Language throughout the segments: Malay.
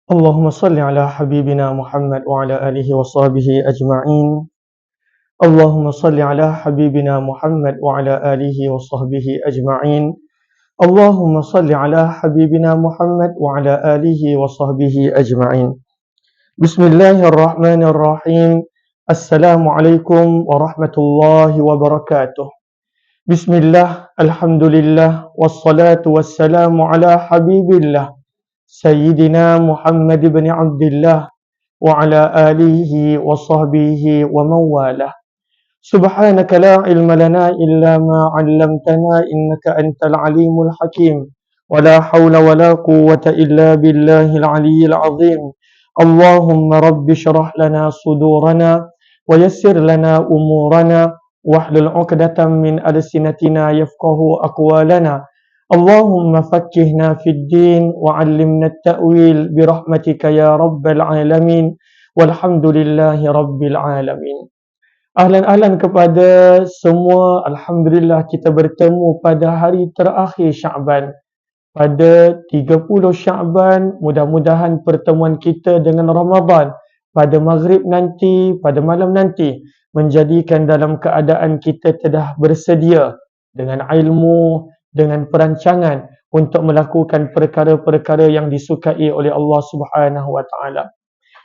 اللهم صل على حبيبنا محمد وعلى آله وصحبه أجمعين. اللهم صل على حبيبنا محمد وعلى آله وصحبه أجمعين. اللهم صل على حبيبنا محمد وعلى آله وصحبه أجمعين. بسم الله الرحمن الرحيم. السلام عليكم ورحمة الله وبركاته. بسم الله، الحمد لله، والصلاة والسلام على حبيب الله سيدنا محمد بن عبد الله وعلى آله وصحبه ومن والاه. سبحانك لا علم لنا إلا ما علمتنا إنك أنت العليم الحكيم. ولا حول ولا قوة إلا بالله العلي العظيم. اللهم رب اشرح لنا صدورنا ويسر لنا أمورنا واحلل عقدة من ألسنتنا يفقه أقوالنا. اللهم فقهنا في الدين وعلمنا التأويل برحمتك يا رب العالمين. والحمد لله رب العالمين. Ahlan-ahlan kepada semua. Alhamdulillah kita bertemu pada hari terakhir Sya'ban. Pada 30 Sya'ban, mudah-mudahan pertemuan kita dengan Ramadan pada maghrib nanti, pada malam nanti, menjadikan dalam keadaan kita telah bersedia dengan ilmu, dengan perancangan untuk melakukan perkara-perkara yang disukai oleh Allah Subhanahu wa taala.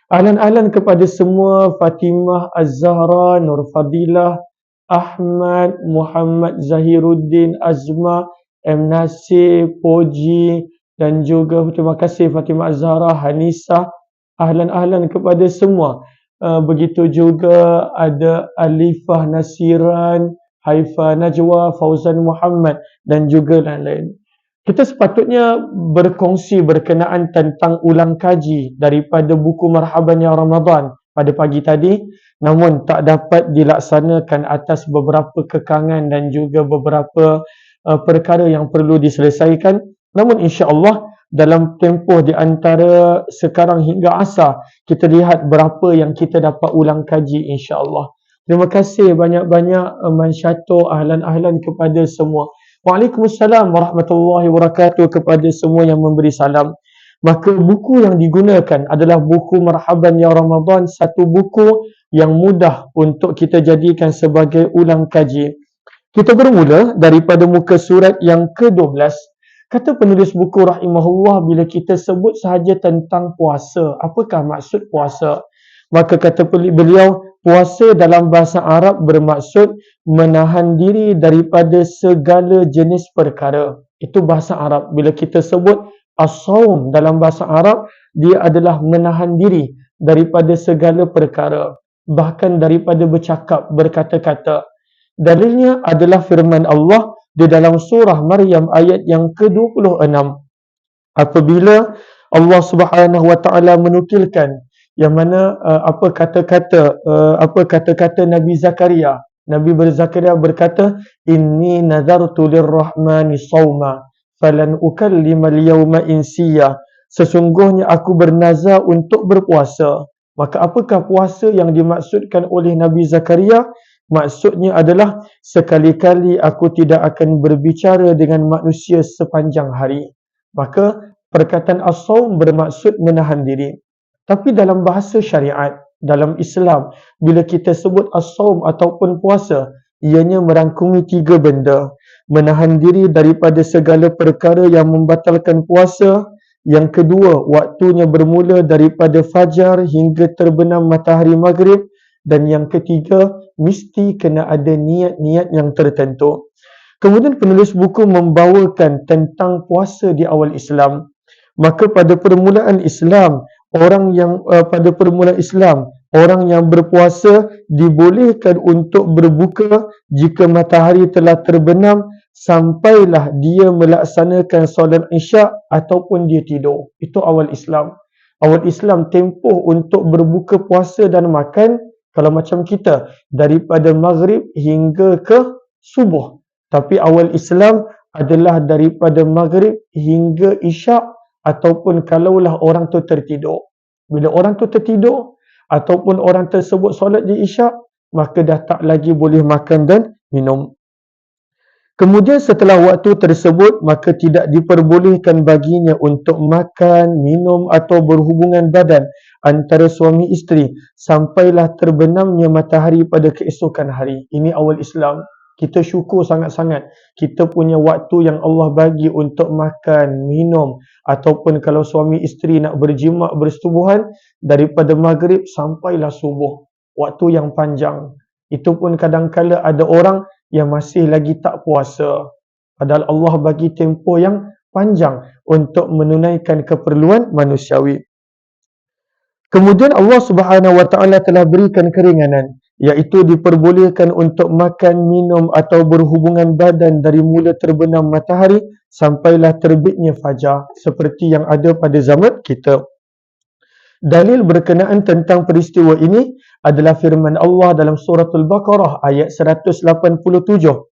Ahlan-ahlan kepada semua. Fatimah Az-Zahra, Nur Fadilah, Ahmad, Muhammad Zahiruddin, Azma, M. Nasir, Poji, dan juga terima kasih Fatimah Az-Zahra, Hanisa. Ahlan-ahlan kepada semua. Begitu juga ada Alifah Nasiran, Haifa Najwa, Fauzan Muhammad dan juga lain-lain. Kita sepatutnya berkongsi berkenaan tentang ulang kaji daripada buku Marhaban Ya Ramadan pada pagi tadi, namun tak dapat dilaksanakan atas beberapa kekangan dan juga beberapa perkara yang perlu diselesaikan. Namun insya-Allah dalam tempoh di antara sekarang hingga asar, kita lihat berapa yang kita dapat ulang kaji insya-Allah. Terima kasih banyak-banyak mansyato ahlan-ahlan kepada semua. Waalaikumsalam warahmatullahi wabarakatuh kepada semua yang memberi salam. Maka buku yang digunakan adalah buku Marhaban Ya Ramadan, satu buku yang mudah untuk kita jadikan sebagai ulang kaji. Kita bermula daripada muka surat yang ke-12. Kata penulis buku rahimahullah, bila kita sebut sahaja tentang puasa, apakah maksud puasa? Maka kata beliau, puasa dalam bahasa Arab bermaksud menahan diri daripada segala jenis perkara. Itu bahasa Arab. Bila kita sebut as-saum dalam bahasa Arab, dia adalah menahan diri daripada segala perkara, bahkan daripada bercakap, berkata-kata. Dalilnya adalah firman Allah di dalam surah Maryam ayat yang ke-26. Apabila Allah Subhanahu wa taala menukilkan yang mana apa kata-kata Nabi Zakaria. Nabi Zakaria berkata, inni nazartu lirrahmani sawma falan ukallima al-yawma insiya. Sesungguhnya aku bernazar untuk berpuasa. Maka apakah puasa yang dimaksudkan oleh Nabi Zakaria? Maksudnya adalah sekali-kali aku tidak akan berbicara dengan manusia sepanjang hari. Maka perkataan as-sawm bermaksud menahan diri. Tapi dalam bahasa syariat, dalam Islam, bila kita sebut as-sawm ataupun puasa, ianya merangkumi 3 benda. Menahan diri daripada segala perkara yang membatalkan puasa. Yang kedua, waktunya bermula daripada fajar hingga terbenam matahari maghrib. Dan yang ketiga, mesti kena ada niat-niat yang tertentu. Kemudian penulis buku membawakan tentang puasa di awal Islam. Maka pada permulaan Islam, orang yang berpuasa dibolehkan untuk berbuka jika matahari telah terbenam sampailah dia melaksanakan solat Isyak ataupun dia tidur. Itu awal Islam. Awal Islam tempoh untuk berbuka puasa dan makan, kalau macam kita, daripada maghrib hingga ke subuh. Tapi awal Islam adalah daripada maghrib hingga Isyak, ataupun kalaulah orang tu tertidur. Bila orang tu tertidur ataupun orang tersebut solat di Isyak, maka dah tak lagi boleh makan dan minum. Kemudian setelah waktu tersebut, maka tidak diperbolehkan baginya untuk makan, minum atau berhubungan badan antara suami isteri sampailah terbenamnya matahari pada keesokan hari. Ini awal Islam. Kita syukur sangat-sangat. Kita punya waktu yang Allah bagi untuk makan, minum ataupun kalau suami isteri nak berjimat, bersetubuhan daripada maghrib sampailah subuh. Waktu yang panjang. Itu pun kadang-kala ada orang yang masih lagi tak puasa. Padahal Allah bagi tempoh yang panjang untuk menunaikan keperluan manusiawi. Kemudian Allah Subhanahu Wa Taala telah berikan keringanan, iaitu diperbolehkan untuk makan, minum atau berhubungan badan dari mula terbenam matahari sampailah terbitnya fajar, seperti yang ada pada zaman kita. Dalil berkenaan tentang peristiwa ini adalah firman Allah dalam suratul Baqarah ayat 187.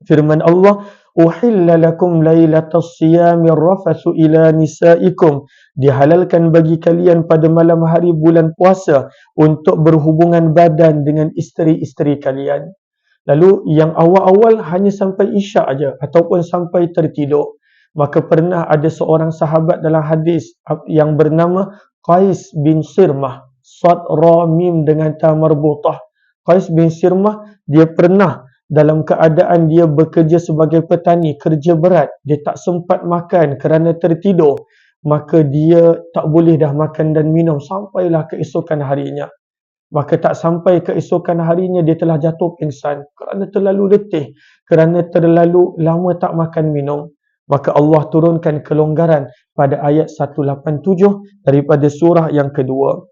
Firman Allah, "Uhilla lakum lailatas siyami rafathu ila nisaikum." Dihalalkan bagi kalian pada malam hari bulan puasa untuk berhubungan badan dengan isteri-isteri kalian. Lalu yang awal-awal hanya sampai isyak aja ataupun sampai tertidur. Maka pernah ada seorang sahabat dalam hadis yang bernama Qais bin Sirmah, Sad Ra Mim dengan ta marbutah. Qais bin Sirmah, dia pernah dalam keadaan dia bekerja sebagai petani, kerja berat, dia tak sempat makan kerana tertidur, maka dia tak boleh dah makan dan minum sampailah keesokan harinya. Maka tak sampai keesokan harinya dia telah jatuh pingsan kerana terlalu letih, kerana terlalu lama tak makan minum. Maka Allah turunkan kelonggaran pada ayat 187 daripada surah yang kedua.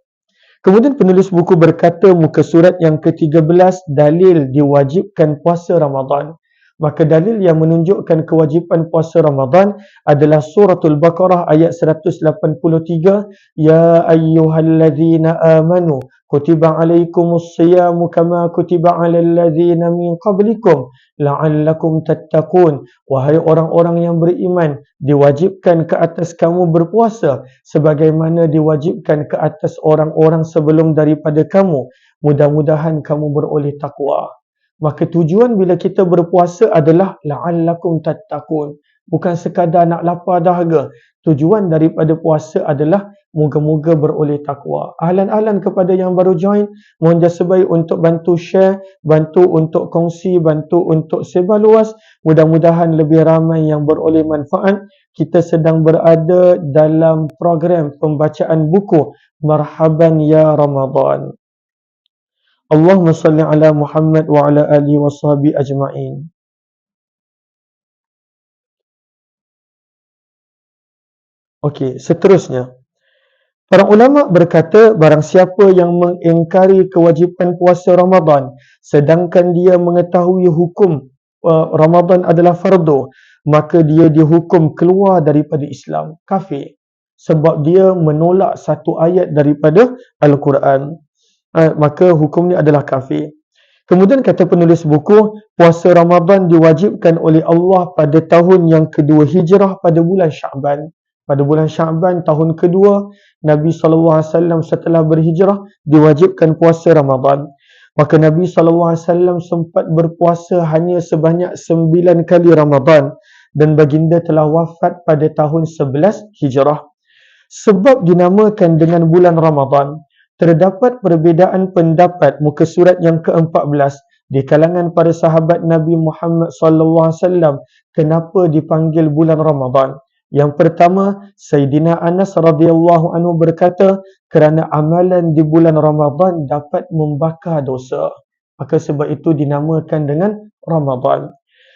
Kemudian penulis buku berkata muka surat yang ke-13 dalil diwajibkan puasa Ramadan. Maka dalil yang menunjukkan kewajipan puasa Ramadan adalah suratul Baqarah ayat 183, Ya ayyuhalladzina amanu kutiba alaikumus siyamu kama kutiba alal ladzina min qablikum la'allakum tattaqun. Wahai orang-orang yang beriman, diwajibkan ke atas kamu berpuasa sebagaimana diwajibkan ke atas orang-orang sebelum daripada kamu, mudah-mudahan kamu beroleh takwa. Maka tujuan bila kita berpuasa adalah la'allakum tattaqun. Bukan sekadar nak lapar dahaga. Tujuan daripada puasa adalah moga-moga beroleh takwa. Ahlan-ahlan kepada yang baru join, mohon jasa baik untuk bantu share, bantu untuk kongsi, bantu untuk sebar luas. Mudah-mudahan lebih ramai yang beroleh manfaat. Kita sedang berada dalam program pembacaan buku Marhaban Ya Ramadan. Allahumma salli ala Muhammad wa ala alihi wa sahbihi ajma'in. Okey, seterusnya. Para ulama berkata barang siapa yang mengingkari kewajipan puasa Ramadan sedangkan dia mengetahui hukum Ramadan adalah fardu, maka dia dihukum keluar daripada Islam, kafir. Sebab dia menolak satu ayat daripada Al-Quran. Maka hukumnya adalah kafir. Kemudian kata penulis buku, puasa Ramadan diwajibkan oleh Allah pada tahun yang kedua hijrah pada bulan Sya'ban. Pada bulan Sya'ban tahun kedua Nabi SAW setelah berhijrah diwajibkan puasa Ramadan. Maka Nabi SAW sempat berpuasa hanya sebanyak 9 kali Ramadan dan baginda telah wafat pada tahun 11 hijrah. Sebab dinamakan dengan bulan Ramadan, terdapat perbezaan pendapat muka surat yang ke-14 di kalangan para sahabat Nabi Muhammad SAW kenapa dipanggil bulan Ramadan. Yang pertama, Sayyidina Anas radhiyallahu anhu berkata, kerana amalan di bulan Ramadan dapat membakar dosa. Maka sebab itu dinamakan dengan Ramadan.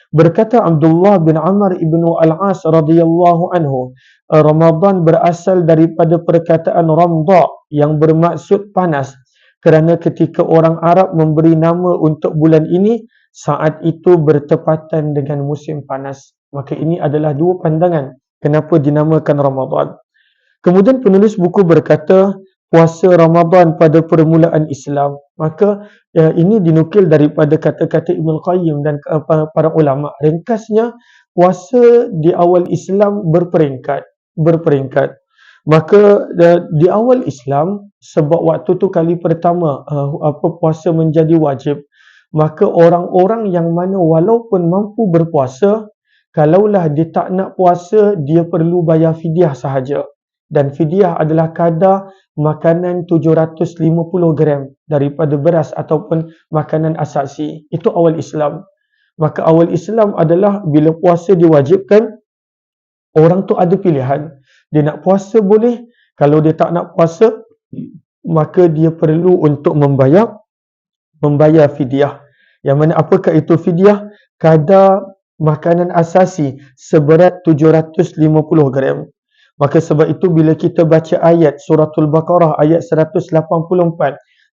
Berkata Abdullah bin Amr ibn Al-As radhiyallahu anhu, Ramadan berasal daripada perkataan Ramda yang bermaksud panas. Kerana ketika orang Arab memberi nama untuk bulan ini, saat itu bertepatan dengan musim panas. Maka ini adalah dua pandangan kenapa dinamakan Ramadan. Kemudian penulis buku berkata, puasa Ramadan pada permulaan Islam. Maka ini dinukil daripada kata-kata Ibn Qayyim dan para ulama. Ringkasnya, puasa di awal Islam berperingkat. Maka di awal Islam, sebab waktu tu kali pertama puasa menjadi wajib, maka orang-orang yang mana walaupun mampu berpuasa, kalaulah dia tak nak puasa, dia perlu bayar fidyah sahaja. Dan fidyah adalah kadar makanan 750 gram daripada beras ataupun makanan asasi. Itu awal Islam. Maka awal Islam adalah bila puasa diwajibkan, orang tu ada pilihan. Dia nak puasa boleh, kalau dia tak nak puasa, maka dia perlu untuk membayar fidyah. Yang mana apakah itu fidyah? Kadar makanan asasi seberat 750 gram. Maka sebab itu bila kita baca ayat suratul Baqarah ayat 184,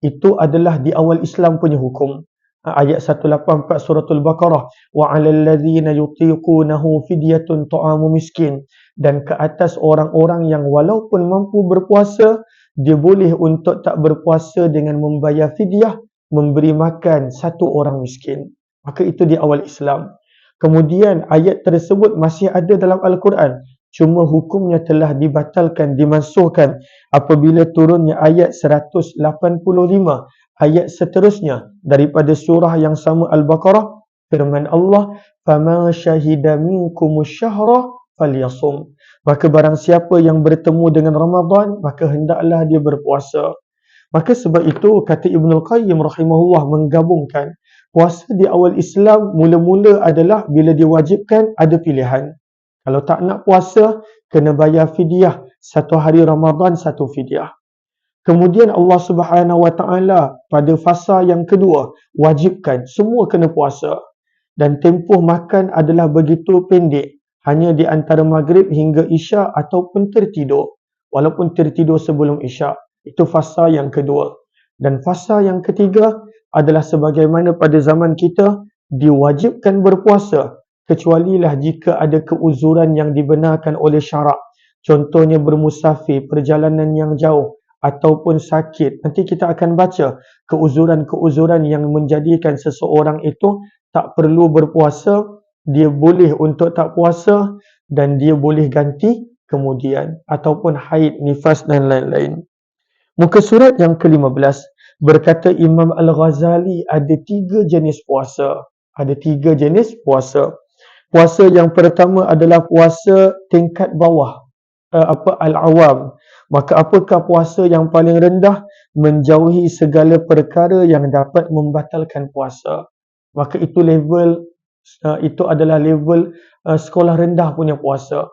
itu adalah di awal Islam punya hukum. Ayat 184 suratul Baqarah, wa 'alal ladzina yutiqunahu fidyatun ta'amu miskin, dan ke atas orang-orang yang walaupun mampu berpuasa, dia boleh untuk tak berpuasa dengan membayar fidyah, memberi makan satu orang miskin. Maka itu di awal Islam. Kemudian ayat tersebut masih ada dalam Al-Quran, cuma hukumnya telah dibatalkan, dimansuhkan apabila turunnya ayat 185, ayat seterusnya daripada surah yang sama Al-Baqarah, firman Allah, "Faman syahida minkumus syahra falyasum." Maka barang siapa yang bertemu dengan Ramadan, maka hendaklah dia berpuasa. Maka sebab itu kata Ibnul Qayyim rahimahullah menggabungkan puasa di awal Islam mula-mula adalah bila diwajibkan ada pilihan. Kalau tak nak puasa, kena bayar fidyah. Satu hari Ramadan, satu fidyah. Kemudian Allah Subhanahu Wa Taala pada fasa yang kedua, wajibkan semua kena puasa. Dan tempoh makan adalah begitu pendek. Hanya di antara maghrib hingga isyak ataupun tertidur. Walaupun tertidur sebelum isyak. Itu fasa yang kedua. Dan fasa yang ketiga adalah sebagaimana pada zaman kita, diwajibkan berpuasa. Kecualilah jika ada keuzuran yang dibenarkan oleh syarak. Contohnya bermusafir, perjalanan yang jauh, ataupun sakit. Nanti kita akan baca keuzuran-keuzuran yang menjadikan seseorang itu tak perlu berpuasa, dia boleh untuk tak puasa dan dia boleh ganti kemudian. Ataupun haid, nifas dan lain-lain. Muka surat yang ke-15, berkata Imam Al-Ghazali ada 3 jenis puasa. Ada 3 jenis puasa. Puasa yang pertama adalah puasa tingkat bawah, al-awam. Maka apakah puasa yang paling rendah? Menjauhi segala perkara yang dapat membatalkan puasa. Maka itu adalah level sekolah rendah punya puasa.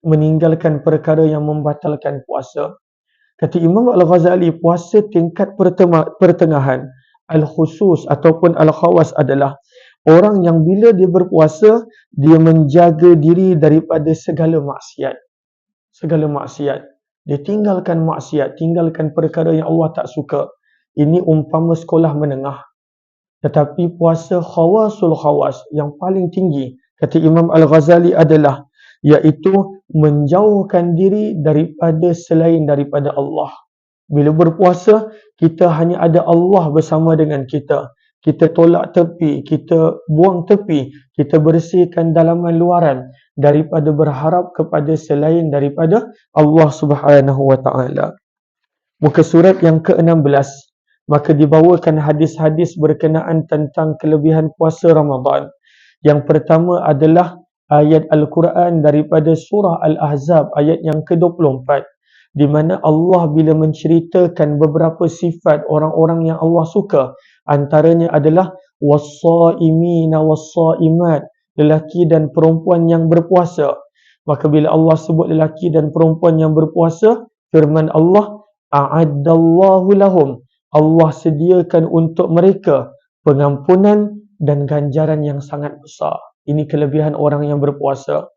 Meninggalkan perkara yang membatalkan puasa. Kata Imam Al-Ghazali, puasa tingkat pertengahan, al-khusus ataupun al-khawas adalah orang yang bila dia berpuasa, dia menjaga diri daripada segala maksiat. Segala maksiat. Dia tinggalkan maksiat, tinggalkan perkara yang Allah tak suka. Ini umpama sekolah menengah. Tetapi puasa khawasul khawas, yang paling tinggi, kata Imam Al-Ghazali adalah, iaitu menjauhkan diri daripada selain daripada Allah. Bila berpuasa, kita hanya ada Allah bersama dengan kita. Kita tolak tepi, kita buang tepi, kita bersihkan dalaman luaran daripada berharap kepada selain daripada Allah Subhanahu Wa Taala. Muka surat yang ke-16, maka dibawakan hadis-hadis berkenaan tentang kelebihan puasa Ramadan. Yang pertama adalah ayat Al-Quran daripada surah Al-Ahzab ayat yang ke-24, di mana Allah bila menceritakan beberapa sifat orang-orang yang Allah suka, antaranya adalah was-saimina was-saimat, lelaki dan perempuan yang berpuasa. Maka bila Allah sebut lelaki dan perempuan yang berpuasa, firman Allah, a'addallahu lahum, Allah sediakan untuk mereka pengampunan dan ganjaran yang sangat besar. Ini kelebihan orang yang berpuasa.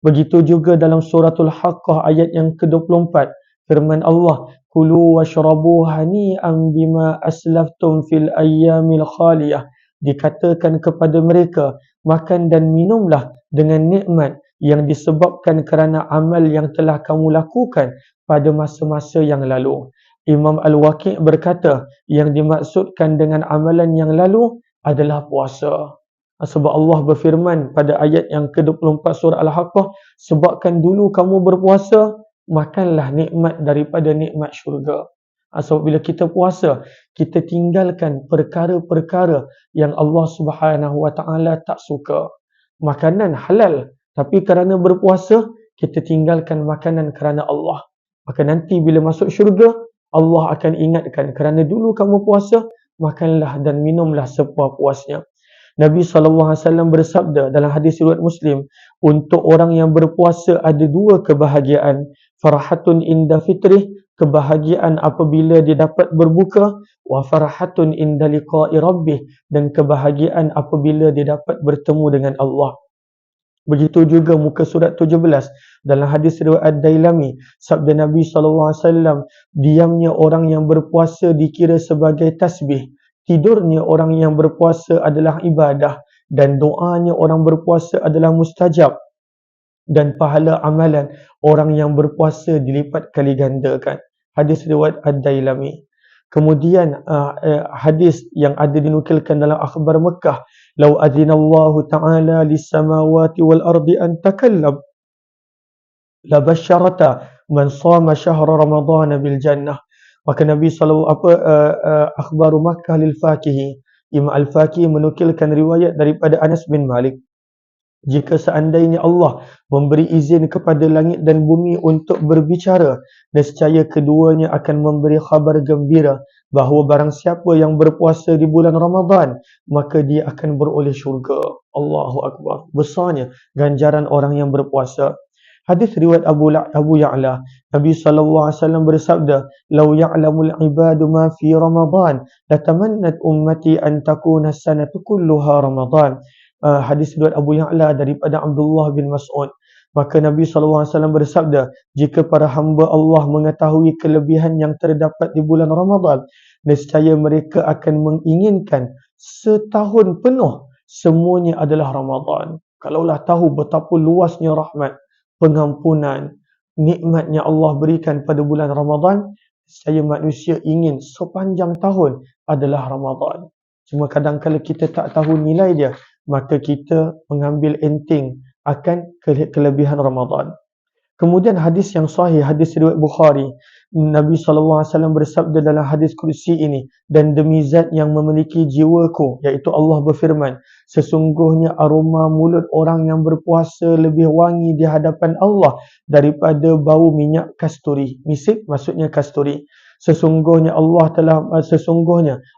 Begitu juga dalam suratul Haqqah ayat yang ke-24, firman Allah, kulu washrabu hani'an bima aslaftum fil ayyamil khaliyah. Dikatakan kepada mereka, makan dan minumlah dengan nikmat yang disebabkan kerana amal yang telah kamu lakukan pada masa-masa yang lalu. Imam Al-Waqi' berkata, yang dimaksudkan dengan amalan yang lalu adalah puasa. Sebab Allah berfirman pada ayat yang ke-24 surah Al-Haqqah, sebabkan dulu kamu berpuasa, makanlah nikmat daripada nikmat syurga. Sebab bila kita puasa, kita tinggalkan perkara-perkara yang Allah Subhanahu Wa Taala tak suka. Makanan halal, tapi kerana berpuasa, kita tinggalkan makanan kerana Allah. Maka nanti bila masuk syurga, Allah akan ingatkan, kerana dulu kamu puasa, makanlah dan minumlah sepuas-puasnya. Nabi SAW bersabda dalam hadis riwayat Muslim, untuk orang yang berpuasa ada dua kebahagiaan. Farhatun inda fitrih, kebahagiaan apabila dia dapat berbuka, wa farhatun inda liqa'i rabbih, dan kebahagiaan apabila dia dapat bertemu dengan Allah. Begitu juga muka surat 17 dalam hadis riwayat Ad-Dailami, sabda Nabi SAW, diamnya orang yang berpuasa dikira sebagai tasbih, tidurnya orang yang berpuasa adalah ibadah, dan doanya orang berpuasa adalah mustajab, dan pahala amalan orang yang berpuasa dilipat kali gandakan. Hadis riwayat Ad-Dailami. Kemudian hadis yang ada dinukilkan dalam akhbar Mekah, "Lau adzinallahu ta'ala lis-samawati wal ardi an takallam la basyarata man shama syahra ramadhan bil jannah." Maka Nabi akhbar Makkah lil Fakihi, Imam Al-Fakih menukilkan riwayat daripada Anas bin Malik, jika seandainya Allah memberi izin kepada langit dan bumi untuk berbicara, nescaya keduanya akan memberi khabar gembira bahawa barang siapa yang berpuasa di bulan Ramadan, maka dia akan beroleh syurga. Allahu Akbar. Besarnya ganjaran orang yang berpuasa. Hadis riwayat Abu Ya'la, Nabi SAW bersabda, "Lau ya'lamul ibadu ma fi Ramadan, latamannat ummati an takuna sanatu kulluha Ramadan." Hadis riwayat Abu Ya'la daripada Abdullah bin Mas'ud. Maka Nabi SAW bersabda, jika para hamba Allah mengetahui kelebihan yang terdapat di bulan Ramadan, nescaya mereka akan menginginkan setahun penuh semuanya adalah Ramadan. Kalaulah tahu betapa luasnya rahmat, pengampunan, nikmatnya Allah berikan pada bulan Ramadan, saya manusia ingin sepanjang tahun adalah Ramadan. Cuma kadang-kadang kita tak tahu nilai dia, maka kita mengambil enteng akan kelebihan Ramadan. Kemudian hadis yang sahih, hadis riwayat Bukhari, Nabi SAW bersabda dalam hadis kursi ini, dan demi zat yang memiliki jiwaku, iaitu Allah berfirman, sesungguhnya aroma mulut orang yang berpuasa lebih wangi di hadapan Allah daripada bau minyak kasturi. Misik maksudnya kasturi. Sesungguhnya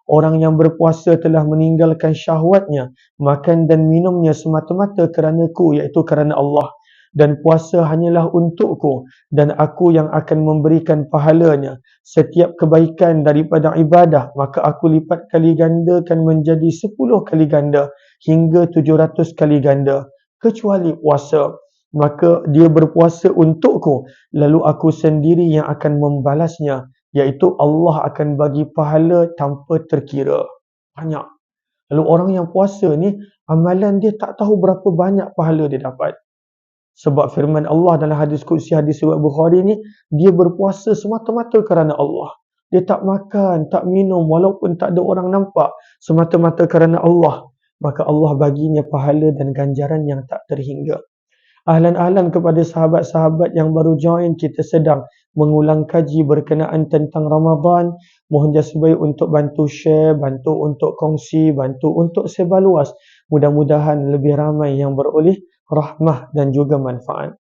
orang yang berpuasa telah meninggalkan syahwatnya, makan dan minumnya semata-mata kerana-Ku, iaitu kerana Allah. Dan puasa hanyalah untukku, dan aku yang akan memberikan pahalanya. Setiap kebaikan daripada ibadah, maka aku lipat kali gandakan menjadi 10 kali ganda, hingga 700 kali ganda. Kecuali puasa, maka dia berpuasa untukku, lalu aku sendiri yang akan membalasnya, iaitu Allah akan bagi pahala tanpa terkira. Banyak. Lalu orang yang puasa ni, amalan dia tak tahu berapa banyak pahala dia dapat. Sebab firman Allah dalam hadis qudsi, hadis riwayat Bukhari ni, dia berpuasa semata-mata kerana Allah. Dia tak makan, tak minum, walaupun tak ada orang nampak, semata-mata kerana Allah. Maka Allah baginya pahala dan ganjaran yang tak terhingga. Ahlan-ahlan kepada sahabat-sahabat yang baru join, kita sedang mengulang kaji berkenaan tentang Ramadan. Mohon jasbaik untuk bantu share, bantu untuk kongsi, bantu untuk sebar luas. Mudah-mudahan lebih ramai yang beroleh rahmah dan juga manfaat.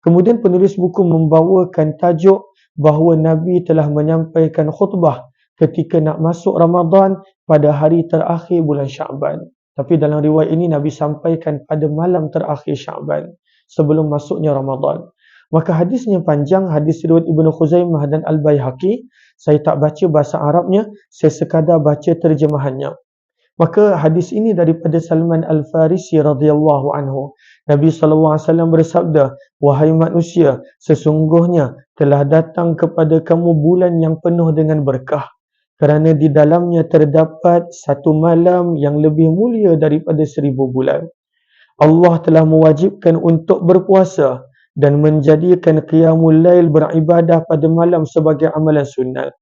Kemudian penulis buku membawakan tajuk bahawa Nabi telah menyampaikan khutbah ketika nak masuk Ramadan pada hari terakhir bulan Sya'ban. Tapi dalam riwayat ini Nabi sampaikan pada malam terakhir Sya'ban, sebelum masuknya Ramadan. Maka hadisnya panjang, hadis riwayat Ibnu Khuzaimah dan Al-Baihaqi. Saya tak baca bahasa Arabnya, saya sekadar baca terjemahannya. Maka hadis ini daripada Salman Al-Farisi radhiyallahu anhu. Nabi SAW bersabda, "Wahai manusia, sesungguhnya telah datang kepada kamu bulan yang penuh dengan berkah, kerana di dalamnya terdapat satu malam yang lebih mulia daripada 1000 bulan. Allah telah mewajibkan untuk berpuasa dan menjadikan qiyamul lail beribadah pada malam sebagai amalan sunat."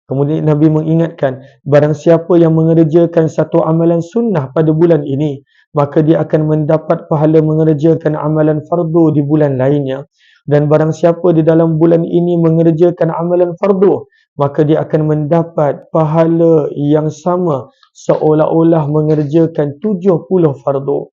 Kemudian Nabi mengingatkan, barang siapa yang mengerjakan satu amalan sunnah pada bulan ini, maka dia akan mendapat pahala mengerjakan amalan fardu di bulan lainnya. Dan barang siapa di dalam bulan ini mengerjakan amalan fardu, maka dia akan mendapat pahala yang sama seolah-olah mengerjakan 70 fardu.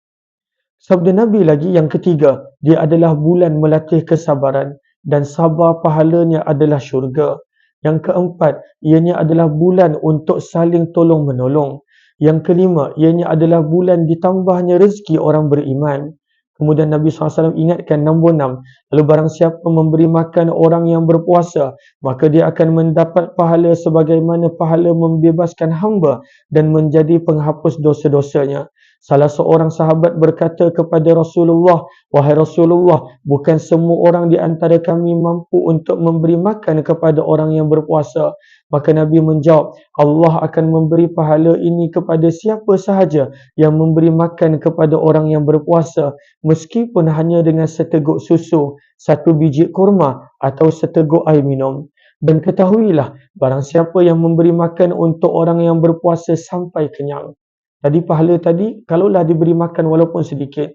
Sabda Nabi lagi yang ketiga, dia adalah bulan melatih kesabaran dan sabar pahalanya adalah syurga. Yang keempat, ianya adalah bulan untuk saling tolong-menolong. Yang kelima, ianya adalah bulan ditambahnya rezeki orang beriman. Kemudian Nabi SAW ingatkan nombor 6, lalu barang siapa memberi makan orang yang berpuasa, maka dia akan mendapat pahala sebagaimana pahala membebaskan hamba dan menjadi penghapus dosa-dosanya. Salah seorang sahabat berkata kepada Rasulullah, "Wahai Rasulullah, bukan semua orang di antara kami mampu untuk memberi makan kepada orang yang berpuasa." Maka Nabi menjawab, "Allah akan memberi pahala ini kepada siapa sahaja yang memberi makan kepada orang yang berpuasa, meskipun hanya dengan seteguk susu, satu biji kurma atau seteguk air minum." Dan ketahuilah, barang siapa yang memberi makan untuk orang yang berpuasa sampai kenyang. Tadi pahala tadi, kalaulah diberi makan walaupun sedikit.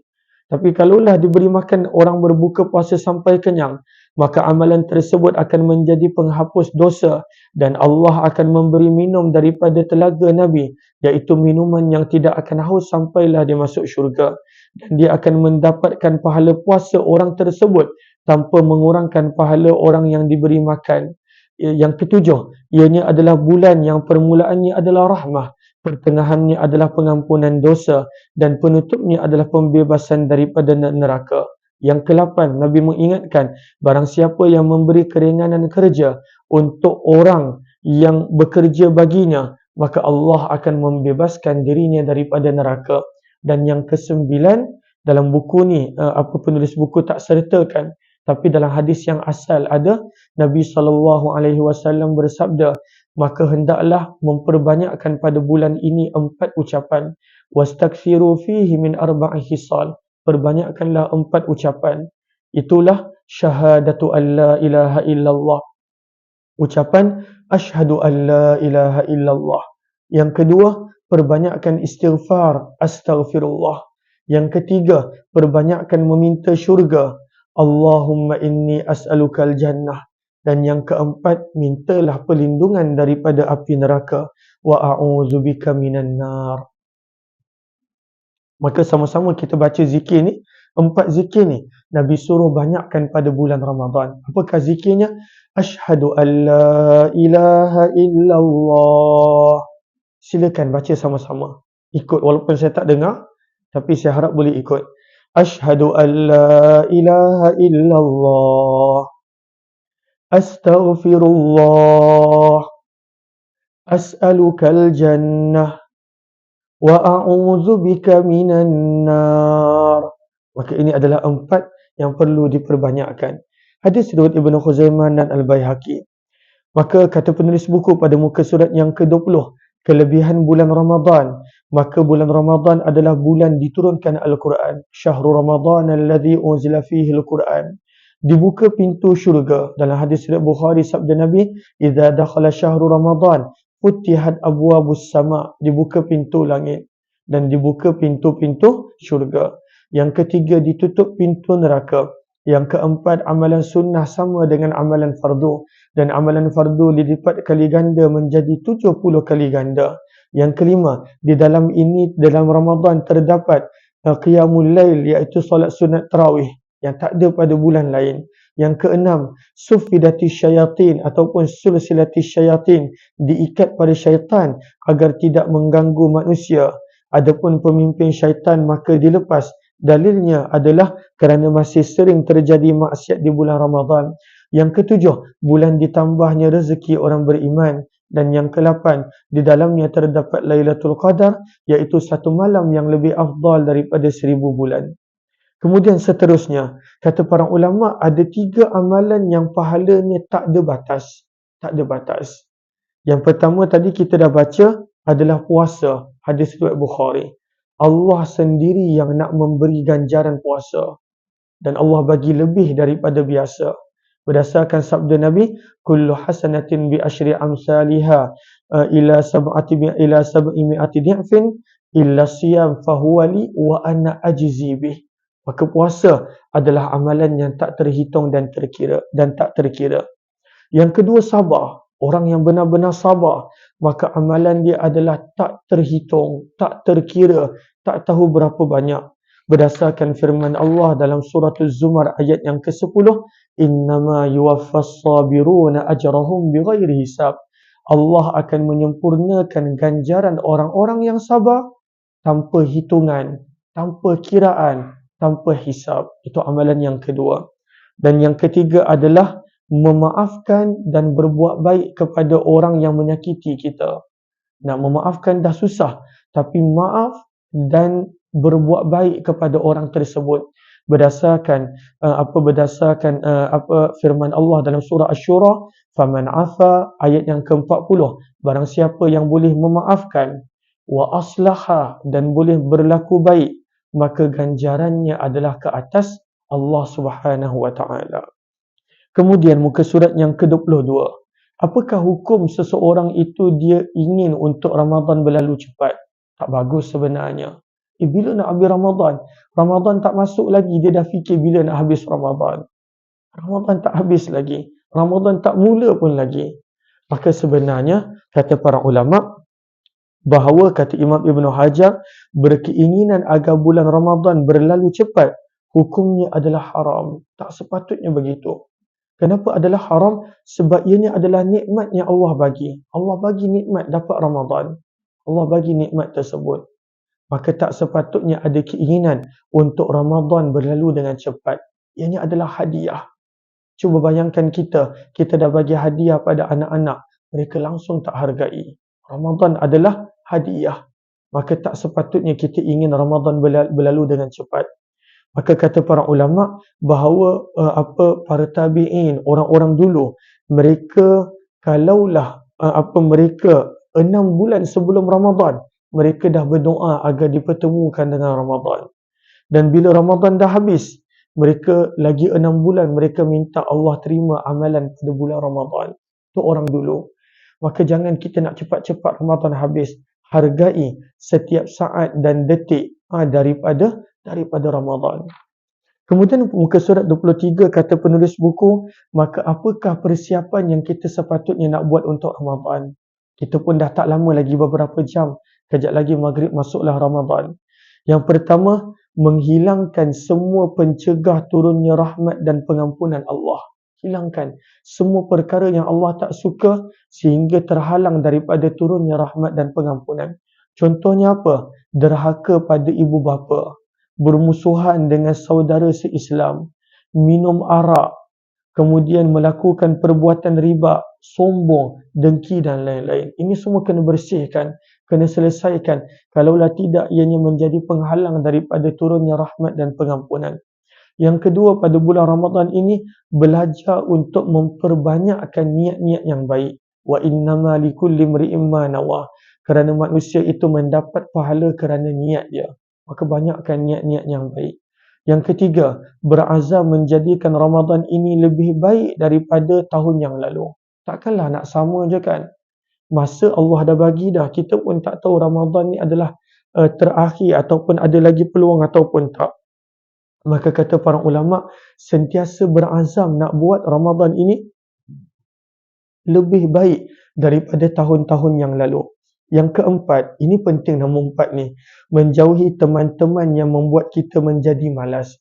Tapi kalaulah diberi makan orang berbuka puasa sampai kenyang, maka amalan tersebut akan menjadi penghapus dosa dan Allah akan memberi minum daripada telaga Nabi, iaitu minuman yang tidak akan haus sampailah dia masuk syurga. Dan dia akan mendapatkan pahala puasa orang tersebut tanpa mengurangkan pahala orang yang diberi makan. Yang ketujuh, ianya adalah bulan yang permulaannya adalah rahmah, pertengahannya adalah pengampunan dosa dan penutupnya adalah pembebasan daripada neraka. Yang ke-8, Nabi mengingatkan, barang siapa yang memberi keringanan kerja untuk orang yang bekerja baginya, maka Allah akan membebaskan dirinya daripada neraka. Dan yang ke-9, dalam buku ni, penulis buku tak sertakan, tapi dalam hadis yang asal ada, Nabi SAW bersabda, maka hendaklah memperbanyakkan pada bulan ini 4 ucapan. Wastaghfiru fihi min arba'i hisal. Perbanyakkanlah 4 ucapan. Itulah syahadatu an la ilaha illallah. Ucapan asyhadu an la ilaha illallah. Yang kedua, perbanyakkan istighfar, astaghfirullah. Yang ketiga, perbanyakkan meminta syurga. Allahumma inni as'alukal jannah. Dan yang keempat, mintalah perlindungan daripada api neraka. Wa a'udzubika minan nar. Maka sama-sama kita baca zikir ni. 4 zikir ni Nabi suruh banyakkan pada bulan Ramadan. Apakah zikirnya? Asyhadu an la ilaha illallah. Silakan baca sama-sama. Ikut walaupun saya tak dengar, tapi saya harap boleh ikut. Asyhadu an la ilaha illallah. Astaghfirullah. As'alukal jannah. Wa a'udzubika minan nar. Maka ini adalah 4 yang perlu diperbanyakkan. Hadis riwayat Ibnu Khuzaimah dan Al-Baihaqi. Maka kata penulis buku pada muka surat yang ke-20, kelebihan bulan Ramadan. Maka bulan Ramadan adalah bulan diturunkan Al-Quran. Syahrul Ramadan alladhi unzila fihi Al-Quran. Dibuka pintu syurga. Dalam hadis riwayat Bukhari sabda Nabi, "Idza dakhala syahrul Ramadan, futihat abwabus sama." Dibuka pintu langit dan dibuka pintu-pintu syurga. Yang ketiga, ditutup pintu neraka. Yang keempat, amalan sunnah sama dengan amalan fardu. Dan amalan fardu dilipat kali ganda menjadi 70 kali ganda. Yang kelima, di dalam Ramadan terdapat qiyamul lail, iaitu solat sunat tarawih yang tak ada pada bulan lain. Yang keenam, sufidati syayatin ataupun sulsilati syayatin, diikat pada syaitan agar tidak mengganggu manusia. Adapun pemimpin syaitan maka dilepas. Dalilnya adalah kerana masih sering terjadi maksiat di bulan Ramadan. Yang ketujuh, bulan ditambahnya rezeki orang beriman. Dan yang ke-8, di dalamnya terdapat Lailatul Qadar, iaitu satu malam yang lebih afdal daripada 1000 bulan. Kemudian seterusnya, kata para ulama, ada 3 amalan yang pahalanya tak ada batas. Tak ada batas. Yang pertama tadi kita dah baca adalah puasa. Hadis riwayat Bukhari. Allah sendiri yang nak memberi ganjaran puasa. Dan Allah bagi lebih daripada biasa. Berdasarkan sabda Nabi, kullu hasanatin bi asyri amsalihha ila sab'i mi'ati di'fin illa siyam fahuwa li wa ana ajzi bih. Maka puasa adalah amalan yang tak terhitung dan tak terkira. Yang kedua, sabar. orang yang benar-benar sabar, maka amalan dia adalah tak terhitung, tak terkira, tak tahu berapa banyak. Berdasarkan firman Allah dalam surah Az-Zumar ayat yang ke-10, innama yuwaffas sabiruna ajrahum bighairi hisab. Allah akan menyempurnakan ganjaran orang-orang yang sabar tanpa hitungan, tanpa kiraan, tanpa hisab. Itu amalan yang kedua. Dan yang ketiga adalah memaafkan dan berbuat baik kepada orang yang menyakiti kita. Nak memaafkan dah susah, tapi maaf dan berbuat baik kepada orang tersebut berdasarkan firman Allah dalam surah Asy-Syura, faman afa, ayat yang ke-40, barang siapa yang boleh memaafkan, wa aslaha, dan boleh berlaku baik, maka ganjarannya adalah ke atas Allah Subhanahu wa taala. Kemudian muka surat yang ke-22. Apakah hukum seseorang itu dia ingin untuk Ramadan berlalu cepat? Tak bagus sebenarnya. Bila nak habis Ramadan? Ramadan tak masuk lagi, dia dah fikir bila nak habis Ramadan. Ramadan tak habis lagi. Ramadan tak mula pun lagi. Maka sebenarnya, kata para ulama, bahawa kata Imam Ibn Hajar, berkeinginan agar bulan Ramadan berlalu cepat, hukumnya adalah haram. Tak sepatutnya begitu. Kenapa adalah haram? Sebab ianya adalah nikmat yang Allah bagi. Allah bagi nikmat dapat Ramadan. Allah bagi nikmat tersebut. Maka tak sepatutnya ada keinginan untuk Ramadan berlalu dengan cepat. Ianya adalah hadiah. Cuba bayangkan kita dah bagi hadiah pada anak-anak. Mereka langsung tak hargai. Ramadan adalah hadiah. Maka tak sepatutnya kita ingin Ramadan berlalu dengan cepat. Maka kata para ulama bahawa para tabi'in, orang-orang dulu, mereka kalaulah mereka 6 bulan sebelum Ramadan, mereka dah berdoa agar dipertemukan dengan Ramadan. Dan bila Ramadan dah habis, mereka lagi 6 bulan mereka minta Allah terima amalan pada bulan Ramadan. Itu orang dulu. Maka jangan kita nak cepat-cepat Ramadan habis. Hargai setiap saat dan detik daripada Ramadan. Kemudian muka surat 23 kata penulis buku, maka apakah persiapan yang kita sepatutnya nak buat untuk Ramadan? Kita pun dah tak lama lagi, beberapa jam. Kejap lagi maghrib masuklah Ramadan. Yang pertama, menghilangkan semua pencegah turunnya rahmat dan pengampunan Allah. Hilangkan semua perkara yang Allah tak suka sehingga terhalang daripada turunnya rahmat dan pengampunan. Contohnya apa? Derhaka pada ibu bapa, bermusuhan dengan saudara se-Islam, minum arak, kemudian melakukan perbuatan riba, sombong, dengki dan lain-lain. Ini semua kena bersihkan, kena selesaikan. Kalaulah tidak, ianya menjadi penghalang daripada turunnya rahmat dan pengampunan. Yang kedua, pada bulan Ramadan ini, belajar untuk memperbanyakkan niat-niat yang baik. Wa innama likulli imri'in ma nawah. Kerana manusia itu mendapat pahala kerana niat dia. Maka banyakkan niat-niat yang baik. Yang ketiga, berazam menjadikan Ramadan ini lebih baik daripada tahun yang lalu. Takkanlah nak sama je kan? Masa Allah dah bagi dah, kita pun tak tahu Ramadan ni adalah terakhir ataupun ada lagi peluang ataupun tak. Maka kata para ulama, sentiasa berazam nak buat Ramadan ini lebih baik daripada tahun-tahun yang lalu. Yang keempat, ini penting nombor 4 ni, menjauhi teman-teman yang membuat kita menjadi malas.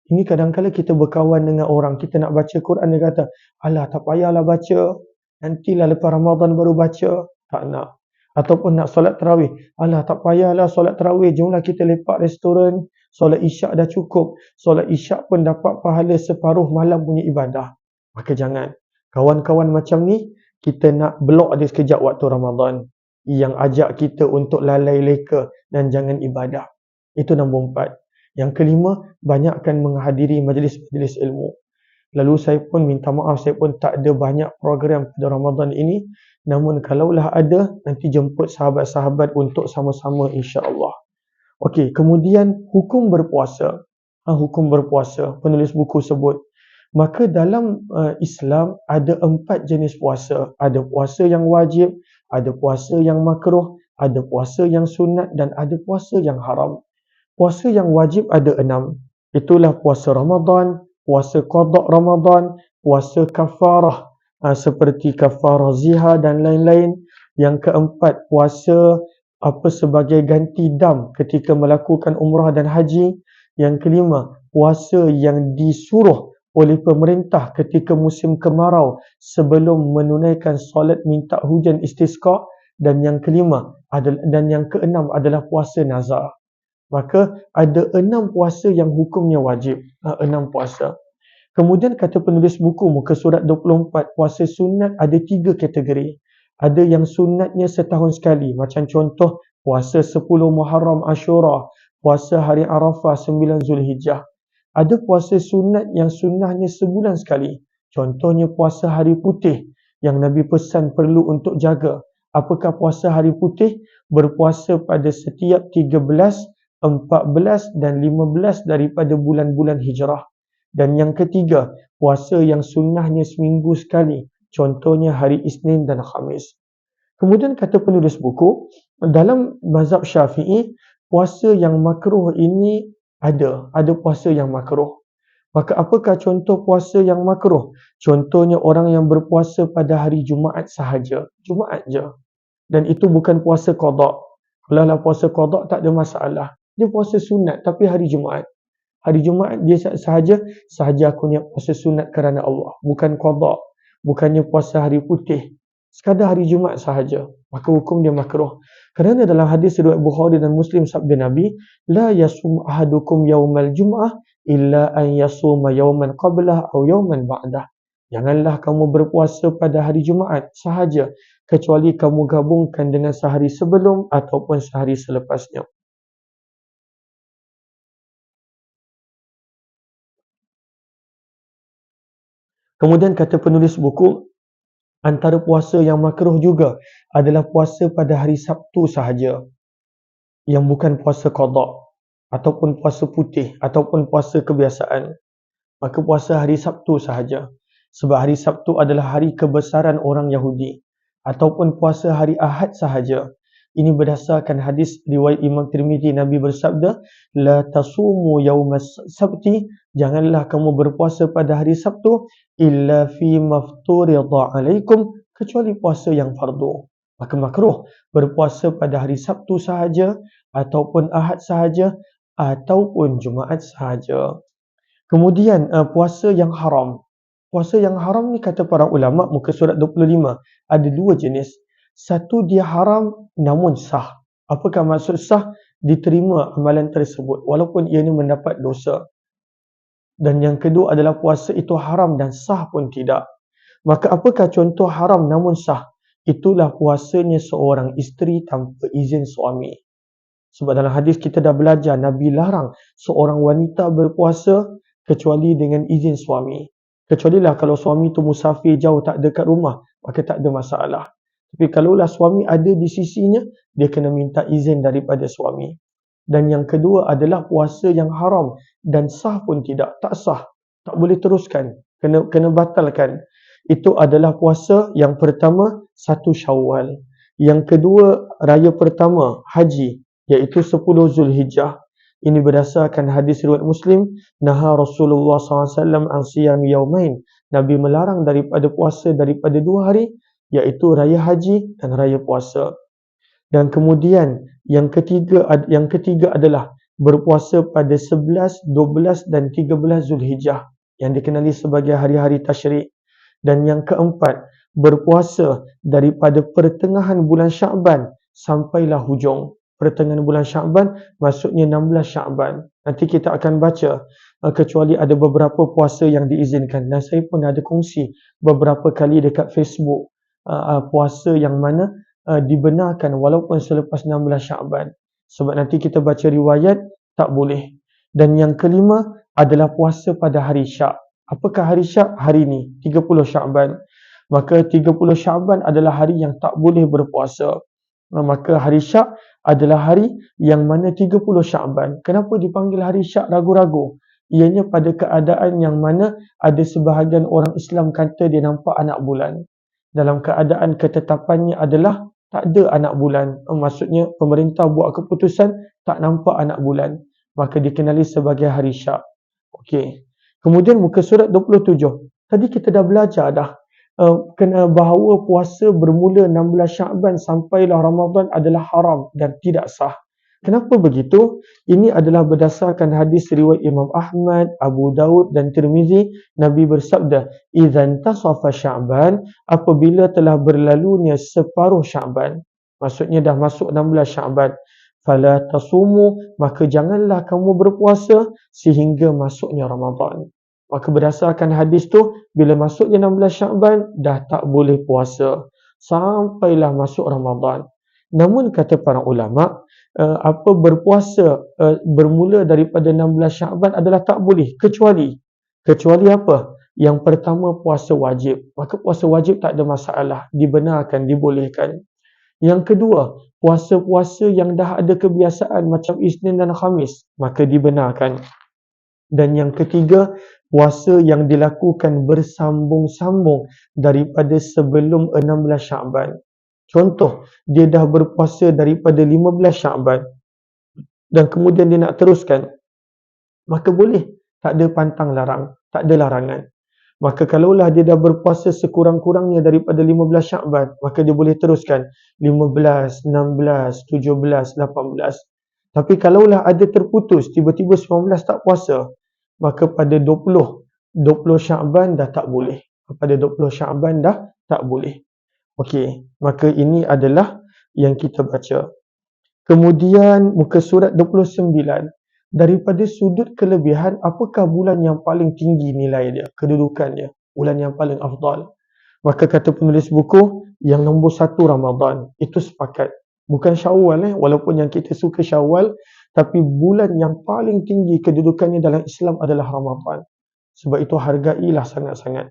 Ini kadang-kadang kita berkawan dengan orang, kita nak baca Quran, dia kata, alah tak payahlah baca, nantilah lepas Ramadan baru baca. Tak nak. Ataupun nak solat tarawih, alah tak payahlah solat tarawih, jomlah kita lepak restoran, solat isyak dah cukup. Solat isyak pun dapat pahala separuh malam punya ibadah. Maka jangan. Kawan-kawan macam ni, kita nak blok dia sekejap waktu Ramadan, yang ajak kita untuk lalai leka dan jangan ibadah. Itu nombor 4. Yang kelima, banyakkan menghadiri majlis-majlis ilmu. Lalu saya pun minta maaf, saya pun tak ada banyak program pada Ramadan ini. Namun kalaulah ada, nanti jemput sahabat-sahabat untuk sama-sama insya-Allah. Okey, kemudian hukum berpuasa. Hukum berpuasa, penulis buku sebut. Maka dalam Islam ada 4 jenis puasa. Ada puasa yang wajib, ada puasa yang makruh, ada puasa yang sunat dan ada puasa yang haram. Puasa yang wajib ada 6. Itulah puasa Ramadan, puasa qada Ramadan, puasa kafarah, seperti kafarah zihar dan lain-lain. Yang keempat, puasa sebagai ganti dam ketika melakukan umrah dan haji. Yang kelima, puasa yang disuruh oleh pemerintah ketika musim kemarau sebelum menunaikan solat minta hujan istisqa. Dan yang keenam adalah puasa nazar. Maka ada 6 puasa yang hukumnya wajib. 6 puasa. Kemudian kata penulis buku muka surat 24, puasa sunat ada 3 kategori. Ada yang sunatnya setahun sekali, macam contoh puasa 10 Muharram Ashura, puasa hari Arafah 9 Zulhijjah. Ada puasa sunat yang sunnahnya sebulan sekali. Contohnya puasa hari putih yang Nabi pesan perlu untuk jaga. Apakah puasa hari putih? Berpuasa pada setiap 13, 14 dan 15 daripada bulan-bulan hijrah. Dan yang ketiga, puasa yang sunnahnya seminggu sekali. Contohnya hari Isnin dan Khamis. Kemudian kata penulis buku, dalam mazhab Syafi'i, puasa yang makruh ini ada puasa yang makruh. Maka apakah contoh puasa yang makruh? Contohnya orang yang berpuasa pada hari Jumaat sahaja. Jumaat je. Dan itu bukan puasa qada. Kalau lah puasa qada tak ada masalah. Dia puasa sunat tapi hari Jumaat. Hari Jumaat dia sahaja aku niat puasa sunat kerana Allah, bukan qada, bukannya puasa hari putih. Sekadar hari Jumaat sahaja, maka hukum dia makruh. Kerana dalam hadis riwayat Bukhari dan Muslim sabda Nabi, la yasum ahadukum yaumal jum'ah illa an yasuma yauman qablah atau yauman ba'dah. Janganlah kamu berpuasa pada hari Jumaat sahaja kecuali kamu gabungkan dengan sehari sebelum ataupun sehari selepasnya. Kemudian kata penulis buku, antara puasa yang makruh juga adalah puasa pada hari Sabtu sahaja, yang bukan puasa qada ataupun puasa putih ataupun puasa kebiasaan. Maka puasa hari Sabtu sahaja. Sebab hari Sabtu adalah hari kebesaran orang Yahudi. Ataupun puasa hari Ahad sahaja. Ini berdasarkan hadis riwayat Imam Tirmizi, Nabi bersabda, la tasumu yaumas sabti, janganlah kamu berpuasa pada hari Sabtu illa fi mafturida alaikum, kecuali puasa yang fardu. Maka makruh berpuasa pada hari Sabtu sahaja ataupun Ahad sahaja ataupun Jumaat sahaja. Kemudian puasa yang haram. Puasa yang haram ni kata para ulama muka surat 25 ada 2 jenis. Satu dia haram namun sah. Apakah maksud sah? Diterima amalan tersebut walaupun ia ni mendapat dosa. Dan yang kedua adalah puasa itu haram dan sah pun tidak. Maka apakah contoh haram namun sah? Itulah puasanya seorang isteri tanpa izin suami. Sebab dalam hadis kita dah belajar Nabi larang seorang wanita berpuasa kecuali dengan izin suami. Kecualilah kalau suami tu musafir jauh tak dekat rumah, maka tak ada masalah. Tapi kalaulah suami ada di sisinya, dia kena minta izin daripada suami. Dan yang kedua adalah puasa yang haram dan sah pun tidak, tak sah, tak boleh teruskan, kena batalkan. Itu adalah puasa yang pertama 1 Syawal. Yang kedua raya pertama haji, iaitu 10 Zulhijjah. Ini berdasarkan hadis riwayat Muslim, naha Rasulullah SAW an siyam yaumain. Nabi melarang daripada puasa daripada 2 hari, iaitu raya haji dan raya puasa. Dan kemudian yang ketiga adalah berpuasa pada 11, 12 dan 13 Zulhijjah yang dikenali sebagai hari-hari tasyrik. Dan yang keempat, berpuasa daripada pertengahan bulan Sya'ban sampailah hujung. Pertengahan bulan Sya'ban maksudnya 16 Sya'ban. Nanti kita akan baca kecuali ada beberapa puasa yang diizinkan. Dan saya pun ada kongsi beberapa kali dekat Facebook puasa yang mana dibenarkan walaupun selepas 16 Sya'ban. Sebab nanti kita baca riwayat tak boleh. Dan yang kelima adalah puasa pada hari Syak. Apakah hari Syak? Hari ni 30 Sya'ban. Maka 30 Sya'ban adalah hari yang tak boleh berpuasa. Maka hari Syak adalah hari yang mana 30 Sya'ban. Kenapa dipanggil hari Syak ragu-ragu? Ianya pada keadaan yang mana ada sebahagian orang Islam kata dia nampak anak bulan. Dalam keadaan ketetapannya adalah tak ada anak bulan. Maksudnya pemerintah buat keputusan tak nampak anak bulan. Maka dikenali sebagai hari Syak. Okey. Kemudian muka surat 27. Tadi kita dah belajar dah. kena bahawa puasa bermula 16 Sya'ban sampailah Ramadan adalah haram dan tidak sah. Kenapa begitu? Ini adalah berdasarkan hadis riwayat Imam Ahmad, Abu Daud dan Tirmizi. Nabi bersabda, "Idzan tasafa Sya'ban," apabila telah berlalunya separuh Sya'ban. Maksudnya dah masuk 16 Sya'ban. "Fala tasumu," maka janganlah kamu berpuasa sehingga masuknya Ramadan. Maka berdasarkan hadis tu, bila masuknya 16 Sya'ban, dah tak boleh puasa sampailah masuk Ramadan. Namun kata para ulama, berpuasa bermula daripada 16 Sya'ban adalah tak boleh, kecuali apa? Yang pertama, puasa wajib. Maka puasa wajib tak ada masalah, dibenarkan, dibolehkan. Yang kedua, puasa-puasa yang dah ada kebiasaan macam Isnin dan Khamis, maka dibenarkan. Dan yang ketiga, puasa yang dilakukan bersambung-sambung daripada sebelum 16 Sya'ban. Contoh, dia dah berpuasa daripada 15 Sya'ban dan kemudian dia nak teruskan, maka boleh. Tak ada pantang larang, tak ada larangan. Maka kalaulah dia dah berpuasa sekurang-kurangnya daripada 15 Sya'ban, maka dia boleh teruskan 15, 16, 17, 18. Tapi kalaulah ada terputus, tiba-tiba 19 tak puasa, maka pada 20 Sya'ban dah tak boleh. Pada 20 Sya'ban dah tak boleh. Okey, maka ini adalah yang kita baca. Kemudian muka surat 29. Daripada sudut kelebihan, apakah bulan yang paling tinggi nilai dia, kedudukannya, bulan yang paling afdal? Maka kata penulis buku, yang nombor 1 Ramadan. Itu sepakat. Bukan Syawal, walaupun yang kita suka Syawal, tapi bulan yang paling tinggi kedudukannya dalam Islam adalah Ramadan. Sebab itu hargailah sangat-sangat.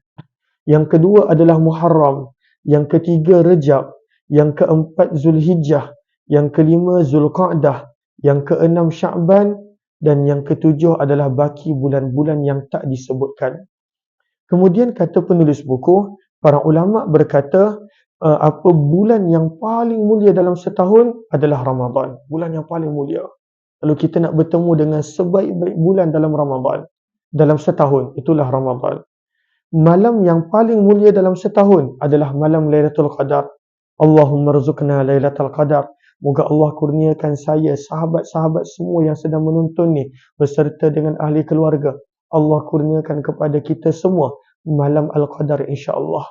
Yang kedua adalah Muharram. Yang ketiga Rejab. Yang keempat Zulhijjah. Yang kelima Zulqa'dah. Yang keenam Sya'ban. Dan yang ketujuh adalah baki bulan-bulan yang tak disebutkan. Kemudian kata penulis buku, para ulama berkata, apa bulan yang paling mulia dalam setahun adalah Ramadan. Bulan yang paling mulia. Kalau kita nak bertemu dengan sebaik-baik bulan dalam Ramadan, dalam setahun, itulah Ramadan. Malam yang paling mulia dalam setahun adalah malam Lailatul Qadar. Allahumma rzuqna Lailatul Qadar. Moga Allah kurniakan saya, sahabat-sahabat semua yang sedang menonton ni, beserta dengan ahli keluarga. Allah kurniakan kepada kita semua malam Al-Qadar insya-Allah.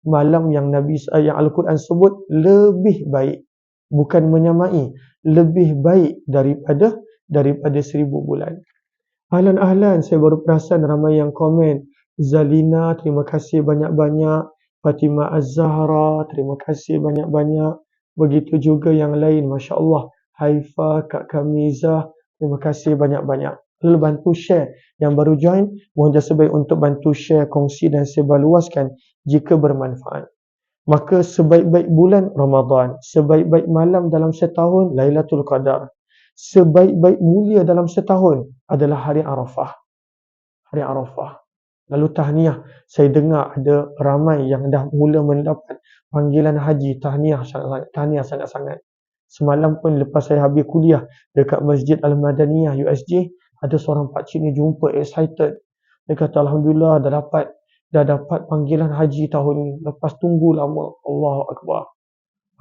Malam yang yang Al-Quran sebut lebih baik, bukan menyamai, lebih baik daripada 1000 bulan. Ahlan, saya baru perasan ramai yang komen. Zalina, terima kasih banyak-banyak. Fatimah Az-Zahra, terima kasih banyak-banyak. Begitu juga yang lain, Masya Allah. Haifa, Kak Kamizah, terima kasih banyak-banyak. Lalu bantu share. Yang baru join, mohon jasa baik untuk bantu share, kongsi dan sebarluaskan jika bermanfaat. Maka sebaik-baik bulan Ramadan, sebaik-baik malam dalam setahun Lailatul Qadar. Sebaik-baik mulia dalam setahun adalah hari Arafah. Hari Arafah. Lalu tahniah. Saya dengar ada ramai yang dah mula mendapat panggilan haji. Tahniah sangat-sangat. Semalam pun lepas saya habis kuliah dekat Masjid Al-Madaniyah USJ, ada seorang pakcik ni jumpa, excited. Dia kata, Alhamdulillah dah dapat panggilan haji tahun ni. Lepas tunggu lama. Allahu Akbar.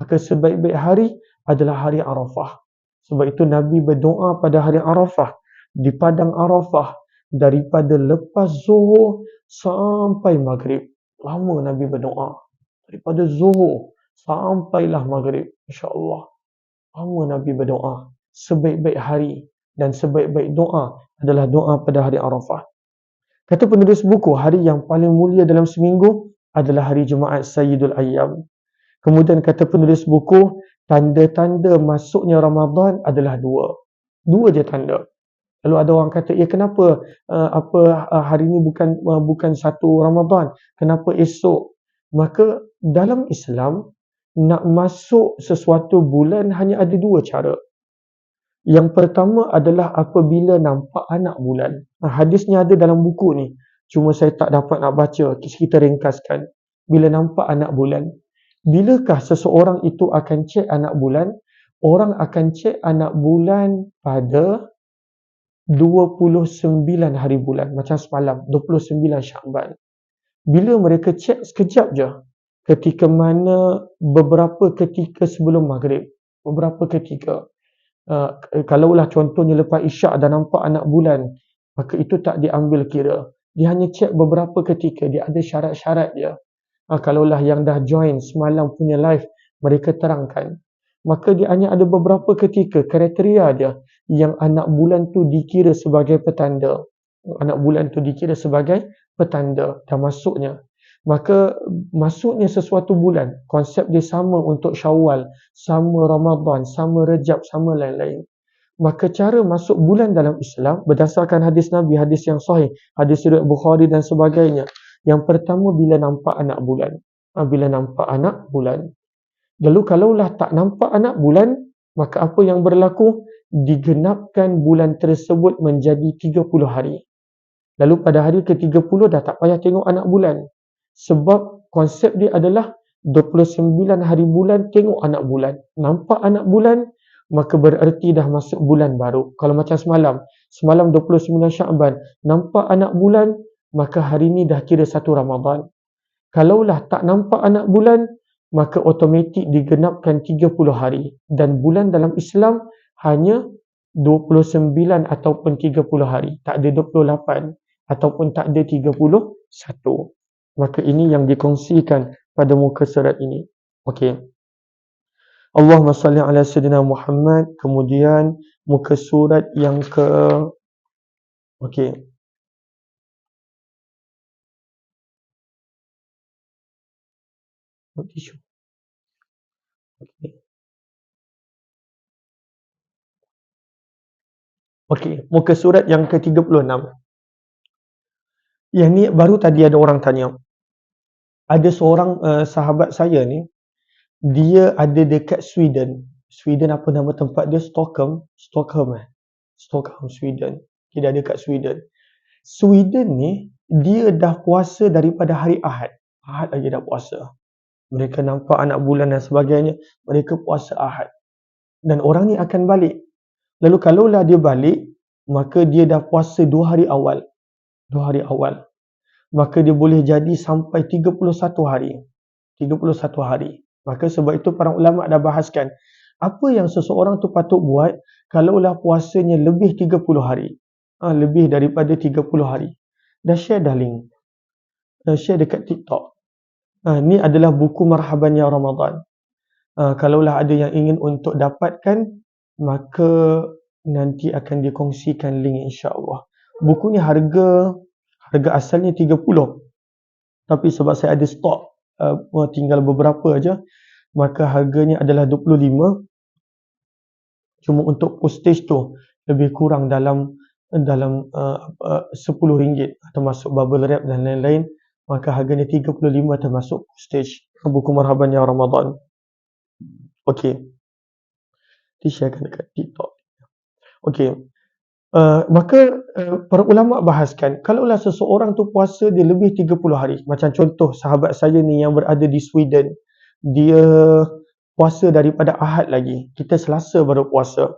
Maka sebaik-baik hari adalah hari Arafah. Sebab itu Nabi berdoa pada hari Arafah, di padang Arafah, daripada lepas Zuhur sampai Maghrib. Lama Nabi berdoa. Daripada Zuhur sampailah Maghrib. InsyaAllah. Lama Nabi berdoa. Sebaik-baik hari dan sebaik-baik doa adalah doa pada hari Arafah. Kata penulis buku, hari yang paling mulia dalam seminggu adalah hari Jumaat Sayyidul Ayyam. Kemudian kata penulis buku, tanda-tanda masuknya Ramadan adalah dua. Dua je tanda. Lalu ada orang kata, kenapa hari ini bukan satu Ramadan? Kenapa esok? Maka dalam Islam, nak masuk sesuatu bulan hanya ada dua cara. Yang pertama adalah apabila nampak anak bulan. Hadisnya ada dalam buku ni. Cuma saya tak dapat nak baca. Kita ringkaskan. Bila nampak anak bulan. Bilakah seseorang itu akan cek anak bulan? Orang akan cek anak bulan pada 29 hari bulan. Macam semalam, 29 Sya'ban. Bila mereka cek sekejap je, ketika mana beberapa ketika sebelum maghrib, beberapa ketika, kalaulah contohnya lepas isyak dah nampak anak bulan, maka itu tak diambil kira. Dia hanya cek beberapa ketika, dia ada syarat-syarat dia. Kalaulah yang dah join semalam punya live, mereka terangkan. Maka dia hanya ada beberapa ketika kriteria dia yang anak bulan tu dikira sebagai petanda. Anak bulan tu dikira sebagai petanda dah masuknya. Maka masuknya sesuatu bulan, konsep dia sama untuk Syawal, sama Ramadan, sama Rejab, sama lain-lain. Maka cara masuk bulan dalam Islam berdasarkan hadis Nabi, hadis yang sahih, hadis riwayat Bukhari dan sebagainya. Yang pertama bila nampak anak bulan. Bila nampak anak bulan. Lalu kalaulah tak nampak anak bulan, maka apa yang berlaku? Digenapkan bulan tersebut menjadi 30 hari. Lalu pada hari ke-30 dah tak payah tengok anak bulan. Sebab konsep dia adalah 29 hari bulan tengok anak bulan. Nampak anak bulan, maka bererti dah masuk bulan baru. Kalau macam semalam 29 Syakban, nampak anak bulan, maka hari ni dah kira satu Ramadan. Kalaulah tak nampak anak bulan, maka automatik digenapkan 30 hari. Dan bulan dalam Islam hanya 29 ataupun 30 hari. Tak ada 28 ataupun tak ada 31. Maka ini yang dikongsikan pada muka surat ini. Okey. Allahumma salli ala Sayyidina Muhammad. Kemudian muka surat yang ke... Okey. Okey. Okey, muka surat yang ke-36. Yang ni baru tadi ada orang tanya. Ada seorang sahabat saya ni, dia ada dekat Sweden. Sweden apa nama tempat dia? Stockholm, Sweden. Dia ada dekat Sweden. Sweden ni, dia dah puasa daripada hari Ahad. Ahad lagi dah puasa. Mereka nampak anak bulan dan sebagainya, mereka puasa Ahad. Dan orang ni akan balik. Lalu kalaulah dia balik, maka dia dah puasa 2 hari awal. 2 hari awal. Maka dia boleh jadi sampai 31 hari. 31 hari. Maka sebab itu para ulama dah bahaskan, apa yang seseorang tu patut buat kalaulah puasanya lebih 30 hari. Lebih daripada 30 hari. Dah share dah link. Share dekat TikTok. Ni adalah buku Marhaban Ya Ramadan. Kalaulah ada yang ingin untuk dapatkan, maka nanti akan dikongsikan link insya-Allah. Buku ni harga asalnya 30. Tapi sebab saya ada stok, tinggal beberapa aja, maka harganya adalah 25. Cuma untuk postage tu lebih kurang dalam RM10 termasuk bubble wrap dan lain-lain, maka harganya 35 termasuk postage. Buku Marhaban Ya Ramadan. Okey. Di-sharekan dekat TikTok. Okey. Maka para ulama bahaskan, kalaulah seseorang tu puasa dia lebih 30 hari, macam contoh sahabat saya ni yang berada di Sweden, dia puasa daripada Ahad lagi, kita Selasa baru puasa.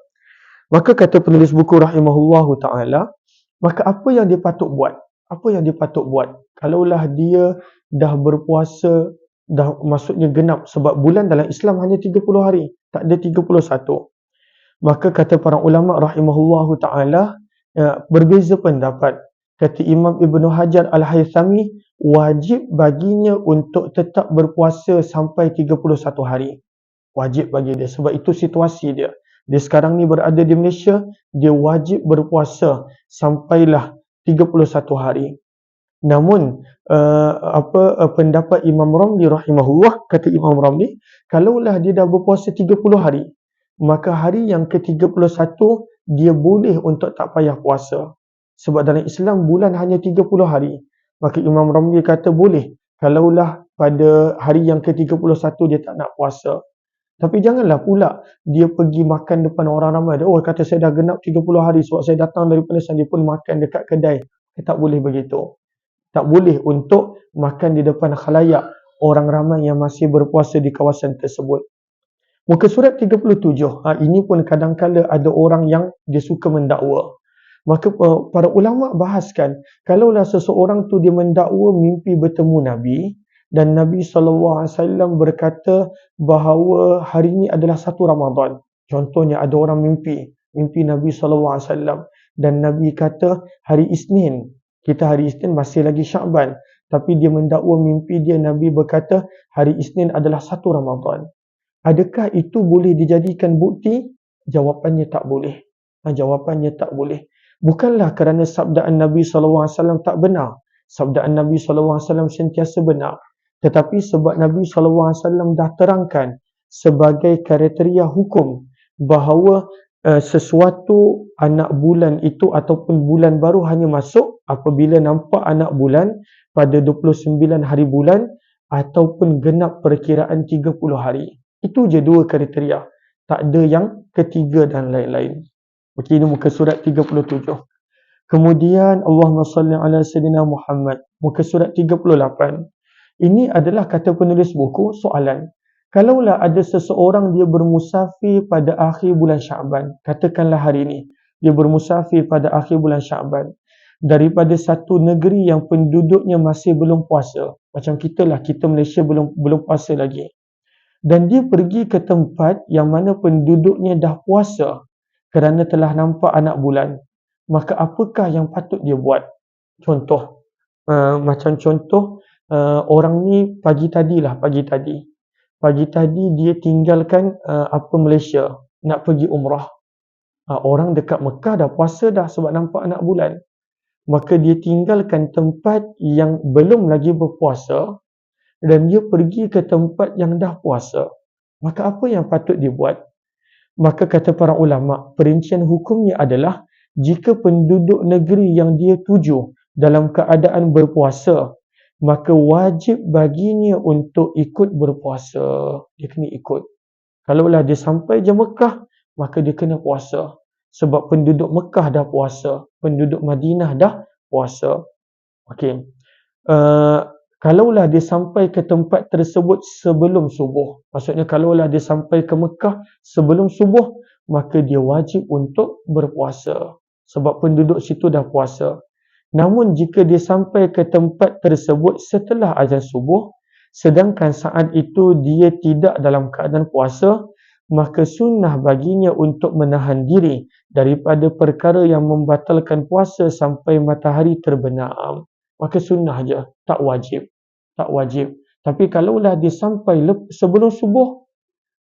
Maka kata penulis buku rahimahullahu ta'ala, maka apa yang dia patut buat? Apa yang dia patut buat? Kalaulah dia dah berpuasa, dah maksudnya genap, sebab bulan dalam Islam hanya 30 hari, tak ada 31. Maka kata para ulama rahimahullahu ta'ala, berbeza pendapat. Kata Imam Ibn Hajar Al-Haythami, wajib baginya untuk tetap berpuasa sampai 31 hari. Wajib bagi dia, sebab itu situasi dia. Dia sekarang ni berada di Malaysia, dia wajib berpuasa sampailah 31 hari. Namun pendapat Imam Ramli rahimahullah, kata Imam Ramli, kalaulah dia dah berpuasa 30 hari, maka hari yang ke-31 dia boleh untuk tak payah puasa. Sebab dalam Islam bulan hanya 30 hari. Maka Imam Ramli kata boleh kalaulah pada hari yang ke-31 dia tak nak puasa. Tapi janganlah pula dia pergi makan depan orang ramai. Oh, kata saya dah genap 30 hari sebab saya datang dari Malaysia, dia pun makan dekat kedai. Tak boleh begitu. Tak boleh untuk makan di depan khalayak orang ramai yang masih berpuasa di kawasan tersebut. Muka surat 37. Ini pun kadang-kala ada orang yang dia suka mendakwa. Maka para ulama bahaskan, kalaulah seseorang tu dia mendakwa mimpi bertemu Nabi dan Nabi SAW berkata bahawa hari ini adalah 1 Ramadan. Contohnya ada orang mimpi Nabi SAW dan Nabi kata hari Isnin. Kita hari Isnin masih lagi Sya'ban. Tapi dia mendakwa mimpi dia, Nabi berkata hari Isnin adalah 1 Ramadan. Adakah itu boleh dijadikan bukti? Jawapannya tak boleh. Jawapannya tak boleh. Bukanlah kerana sabdaan Nabi SAW tak benar. Sabdaan Nabi SAW sentiasa benar. Tetapi sebab Nabi SAW dah terangkan sebagai kriteria hukum bahawa sesuatu anak bulan itu ataupun bulan baru hanya masuk apabila nampak anak bulan pada 29 hari bulan ataupun genap perkiraan 30 hari. Itu je 2 kriteria. Tak ada yang ketiga dan lain-lain. Okey, ini muka surat 37. Kemudian Allahumma salli ala Sayyidina Muhammad. Muka surat 38. Ini adalah kata penulis buku soalan. Kalaulah ada seseorang dia bermusafir pada akhir bulan Sya'ban. Katakanlah hari ini. Dia bermusafir pada akhir bulan Sya'ban. Daripada satu negeri yang penduduknya masih belum puasa. Macam kita lah, kita Malaysia belum puasa lagi. Dan dia pergi ke tempat yang mana penduduknya dah puasa kerana telah nampak anak bulan. Maka apakah yang patut dia buat? Contoh, macam contoh, orang ni pagi tadi dia tinggalkan Malaysia, nak pergi umrah. Orang dekat Mekah dah puasa dah sebab nampak anak bulan. Maka dia tinggalkan tempat yang belum lagi berpuasa dan dia pergi ke tempat yang dah puasa. Maka apa yang patut dia buat? Maka kata para ulama, perincian hukumnya adalah jika penduduk negeri yang dia tuju dalam keadaan berpuasa, maka wajib baginya untuk ikut berpuasa. Dia kena ikut. Kalaulah dia sampai je Mekah, maka dia kena puasa. Sebab penduduk Mekah dah puasa, penduduk Madinah dah puasa. Okey. Kalaulah dia sampai ke tempat tersebut sebelum subuh, maksudnya kalaulah dia sampai ke Mekah sebelum subuh, maka dia wajib untuk berpuasa sebab penduduk situ dah puasa. Namun jika dia sampai ke tempat tersebut setelah azan subuh, sedangkan saat itu dia tidak dalam keadaan puasa, maka sunnah baginya untuk menahan diri daripada perkara yang membatalkan puasa sampai matahari terbenam. Maka sunnah je, tak wajib. Tak wajib. Tapi kalaulah dia sampai sebelum subuh,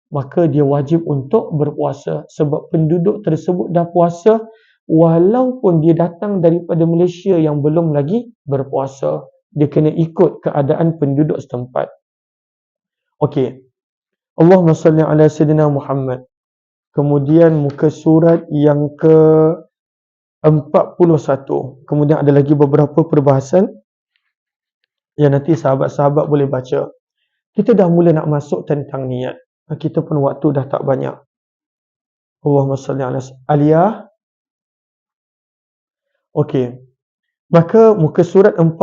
maka dia wajib untuk berpuasa sebab penduduk tersebut dah puasa walaupun dia datang daripada Malaysia yang belum lagi berpuasa. Dia kena ikut keadaan penduduk setempat. Okey. Allahumma salli ala Sayyidina Muhammad. Kemudian muka surat yang ke-41. Kemudian ada lagi beberapa perbahasan yang nanti sahabat-sahabat boleh baca. Kita dah mula nak masuk tentang niat. Kita pun waktu dah tak banyak. Allahumma salli ala Aliyah. Okey. Maka muka surat 42.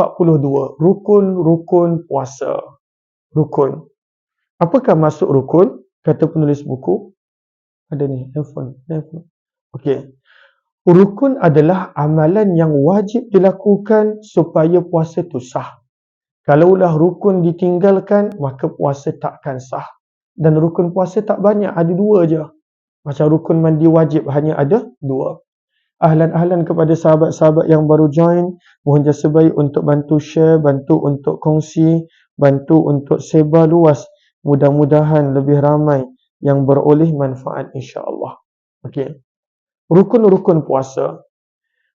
Rukun-rukun puasa. Rukun. Apakah maksud rukun? Kata penulis buku. Ada ni, handphone. Okey. Rukun adalah amalan yang wajib dilakukan supaya puasa tu sah. Kalaulah rukun ditinggalkan, maka puasa takkan sah. Dan rukun puasa tak banyak, ada 2 je. Macam rukun mandi wajib hanya ada 2. Ahlan-ahlan kepada sahabat-sahabat yang baru join, mohon jasa baik untuk bantu share, bantu untuk kongsi, bantu untuk sebar luas. Mudah-mudahan lebih ramai yang beroleh manfaat insya-Allah. Okey. Rukun-rukun puasa.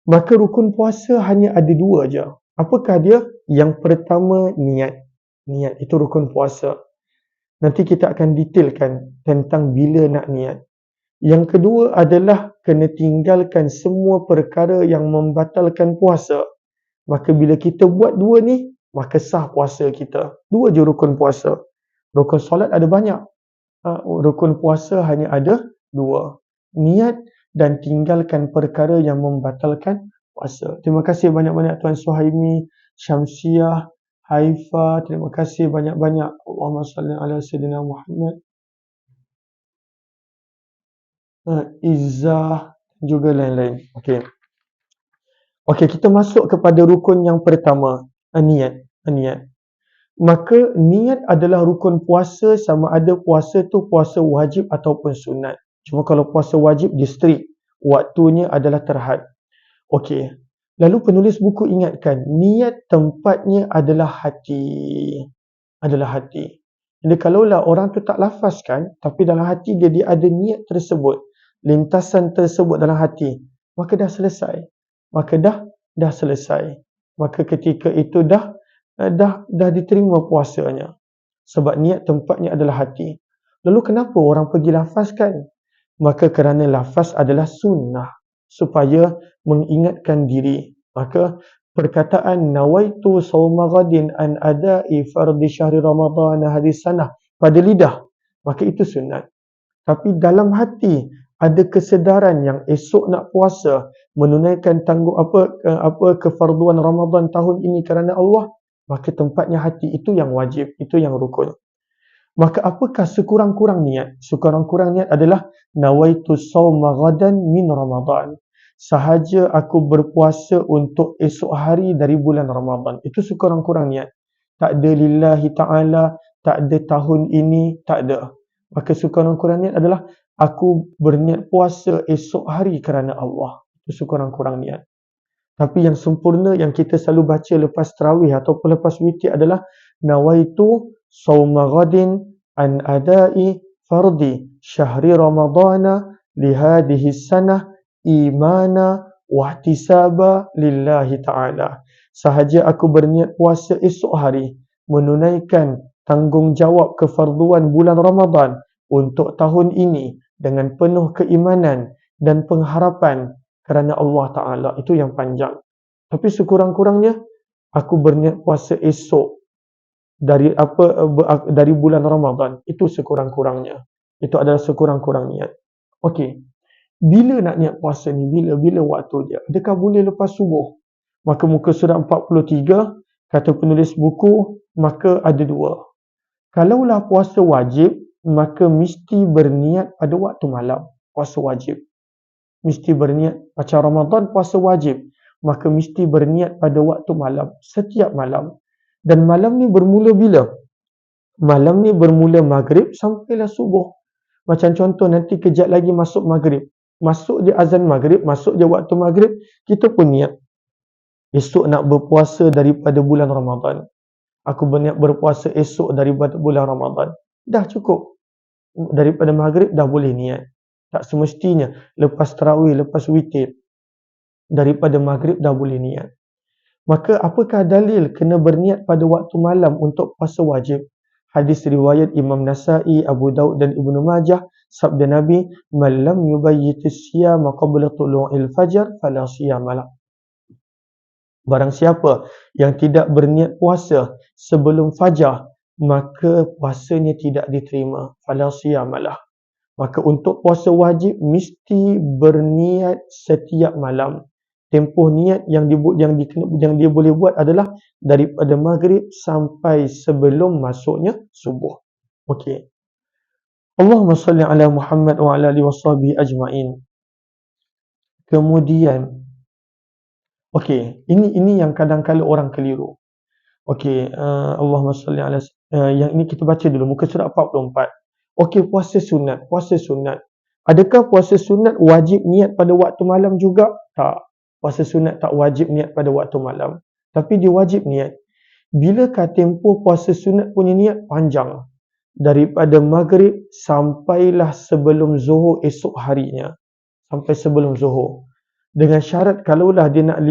Maka rukun puasa hanya ada 2 je. Apakah dia? Yang pertama, niat. Niat itu rukun puasa. Nanti kita akan detailkan tentang bila nak niat. Yang kedua adalah kena tinggalkan semua perkara yang membatalkan puasa. Maka bila kita buat 2 ni, maka sah puasa kita. 2 je rukun puasa. Rukun solat ada banyak. Rukun puasa hanya ada 2. Niat dan tinggalkan perkara yang membatalkan puasa. Terima kasih banyak-banyak Tuan Suhaimi, Syamsiah, Haifa. Terima kasih banyak-banyak. Allahumma salli ala Sayyidina Muhammad. Izzah juga lain-lain. Okey. Okey, kita masuk kepada rukun yang pertama, niat. Niat. Maka niat adalah rukun puasa, sama ada puasa tu puasa wajib ataupun sunat. Cuma kalau puasa wajib dia strict, waktunya adalah terhad. Okey. Lalu penulis buku ingatkan, niat tempatnya adalah hati. Adalah hati. Jadi kalaulah orang tu tak lafazkan, tapi dalam hati dia ada niat tersebut, lintasan tersebut dalam hati, maka dah selesai. Maka dah selesai. Maka ketika itu dah diterima puasanya. Sebab niat tempatnya adalah hati. Lalu kenapa orang pergi lafazkan? Maka kerana lafaz adalah sunnah, supaya mengingatkan diri. Maka perkataan nawaitu sawma ghadin an ada'i fardhi syahri ramadhan hadis sanah pada lidah, maka itu sunat. Tapi dalam hati ada kesedaran yang esok nak puasa, menunaikan kefarduan Ramadan tahun ini kerana Allah, maka tempatnya hati, itu yang wajib, itu yang rukun. Maka apakah sekurang-kurang niat? Sekurang-kurang niat adalah nawaitu sawma ghadan min Ramadan. Sahaja aku berpuasa untuk esok hari dari bulan Ramadan. Itu sekurang-kurang niat. Tak ada lillahi ta'ala, tak ada tahun ini, tak ada. Maka sekurang-kurang niat adalah aku berniat puasa esok hari kerana Allah. Itu sekurang-kurang niat. Tapi yang sempurna yang kita selalu baca lepas tarawih ataupun lepas witir adalah nawaitu sawma ghadin an ada'i fardhi syahri ramadana lihadihi sanah imana wahtisaba lillahi ta'ala. Sahaja aku berniat puasa esok hari, menunaikan tanggungjawab kefarduan bulan Ramadan untuk tahun ini dengan penuh keimanan dan pengharapan kerana Allah Ta'ala. Itu yang panjang. Tapi sekurang-kurangnya aku berniat puasa esok dari bulan Ramadan. Itu sekurang-kurangnya. Itu adalah sekurang-kurang niat. Okey. Bila nak niat puasa ni? Bila waktu dia? Adakah boleh lepas subuh? Maka muka surat 43 kata penulis buku, maka ada dua. Kalaulah puasa wajib, maka mesti berniat pada waktu malam. Puasa wajib. Mesti berniat macam Ramadan puasa wajib, maka mesti berniat pada waktu malam, setiap malam. Dan malam ni bermula bila? Malam ni bermula maghrib sampailah subuh. Macam contoh nanti kejap lagi masuk maghrib. Masuk je azan maghrib, masuk je waktu maghrib, kita pun niat. Esok nak berpuasa daripada bulan Ramadan. Aku berniat berpuasa esok daripada bulan Ramadan. Dah cukup. Daripada maghrib dah boleh niat. Tak semestinya lepas tarawih, lepas witir, daripada maghrib dah boleh niat. Maka apakah dalil kena berniat pada waktu malam untuk puasa wajib? Hadis riwayat Imam Nasa'i, Abu Daud dan Ibnu Majah, sabda Nabi, "Man lam yubayyitis siyama qabla tulu'il fajar fala siyamalah." Barang siapa yang tidak berniat puasa sebelum fajar, maka puasanya tidak diterima. Fala siyamalah. Maka untuk puasa wajib mesti berniat setiap malam. Tempoh niat yang dia boleh buat adalah daripada maghrib sampai sebelum masuknya subuh. Okey. Allahumma salli ala Muhammad wa ala alihi washabihi ajma'in. Kemudian, okey, ini yang kadang-kala orang keliru. Okey, Allahumma salli ala yang ini kita baca dulu muka surat 44. Okey, puasa sunat, puasa sunat. Adakah puasa sunat wajib niat pada waktu malam juga? Tak. Puasa sunat tak wajib niat pada waktu malam. Tapi dia wajib niat. Bilakah tempoh puasa sunat punya niat? Panjang. Daripada maghrib sampailah sebelum zuhur esok harinya. Sampai sebelum zuhur. Dengan syarat kalaulah dia nak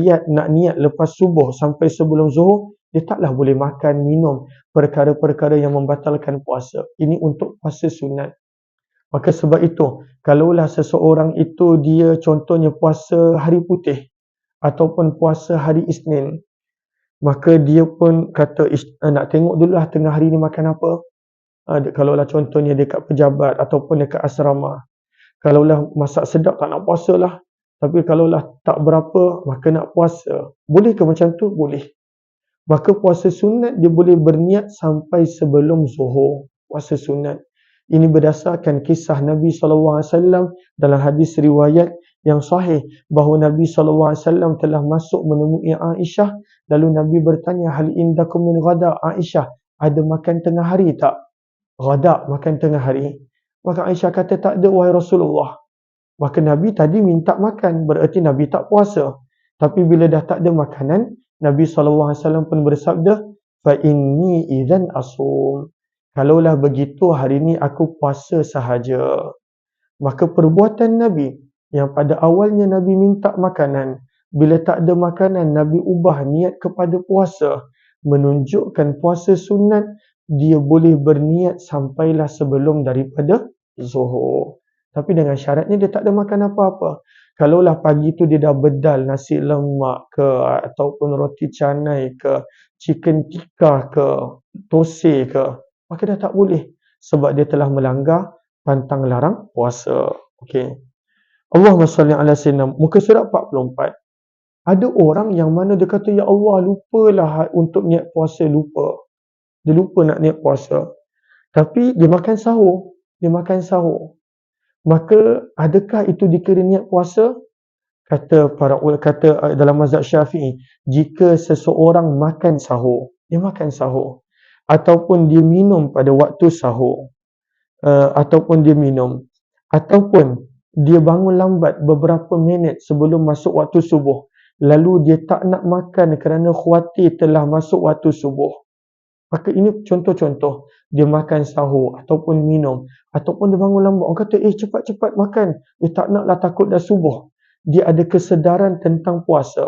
niat lepas subuh sampai sebelum zuhur, dia taklah boleh makan, minum perkara-perkara yang membatalkan puasa. Ini untuk puasa sunat. Maka sebab itu, kalaulah seseorang itu dia contohnya puasa hari putih ataupun puasa hari Isnin, maka dia pun kata nak tengok dululah tengah hari ni makan apa. Kalaulah contohnya dekat pejabat ataupun dekat asrama, kalaulah masak sedap tak nak puasa lah. Tapi kalaulah tak berapa, maka nak puasa. Boleh ke macam tu? Boleh. Maka puasa sunat dia boleh berniat sampai sebelum zuhur. Puasa sunat. Ini berdasarkan kisah Nabi SAW dalam hadis riwayat yang sahih bahawa Nabi SAW telah masuk menemui Aisyah, lalu Nabi bertanya, hal indakum min ghada? Aisyah, ada makan tengah hari tak? Ghada, makan tengah hari. Maka Aisyah kata, tak ada wahai Rasulullah. Maka Nabi tadi minta makan, berarti Nabi tak puasa. Tapi bila dah tak ada makanan, Nabi SAW pun bersabda, fa inni idzan asum. Kalaulah begitu, hari ini aku puasa sahaja. Maka perbuatan Nabi yang pada awalnya Nabi minta makanan, bila tak ada makanan Nabi ubah niat kepada puasa, menunjukkan puasa sunat dia boleh berniat sampailah sebelum daripada zuhur. Tapi dengan syaratnya dia tak ada makan apa-apa. Kalaulah pagi tu dia dah bedal nasi lemak ke, ataupun roti canai ke, chicken tikka ke, thosai ke, maka dah tak boleh sebab dia telah melanggar pantang larang puasa. Okey. Allahumma salli ala sayyidina. Muka surat 44. Ada orang yang mana dia kata, ya Allah, lupalah untuk niat puasa, lupa. Dia lupa nak niat puasa. Tapi dia makan sahur. Dia makan sahur. Maka adakah itu dikira niat puasa? Kata dalam mazhab Syafi'i, jika seseorang makan sahur, dia makan sahur, ataupun dia minum pada waktu sahur, ataupun dia minum, ataupun dia bangun lambat beberapa minit sebelum masuk waktu subuh, lalu dia tak nak makan kerana khawatir telah masuk waktu subuh. Maka ini contoh-contoh, dia makan sahur ataupun minum, ataupun dia bangun lambat, orang kata cepat-cepat makan, dia tak naklah takut dah subuh. Dia ada kesedaran tentang puasa.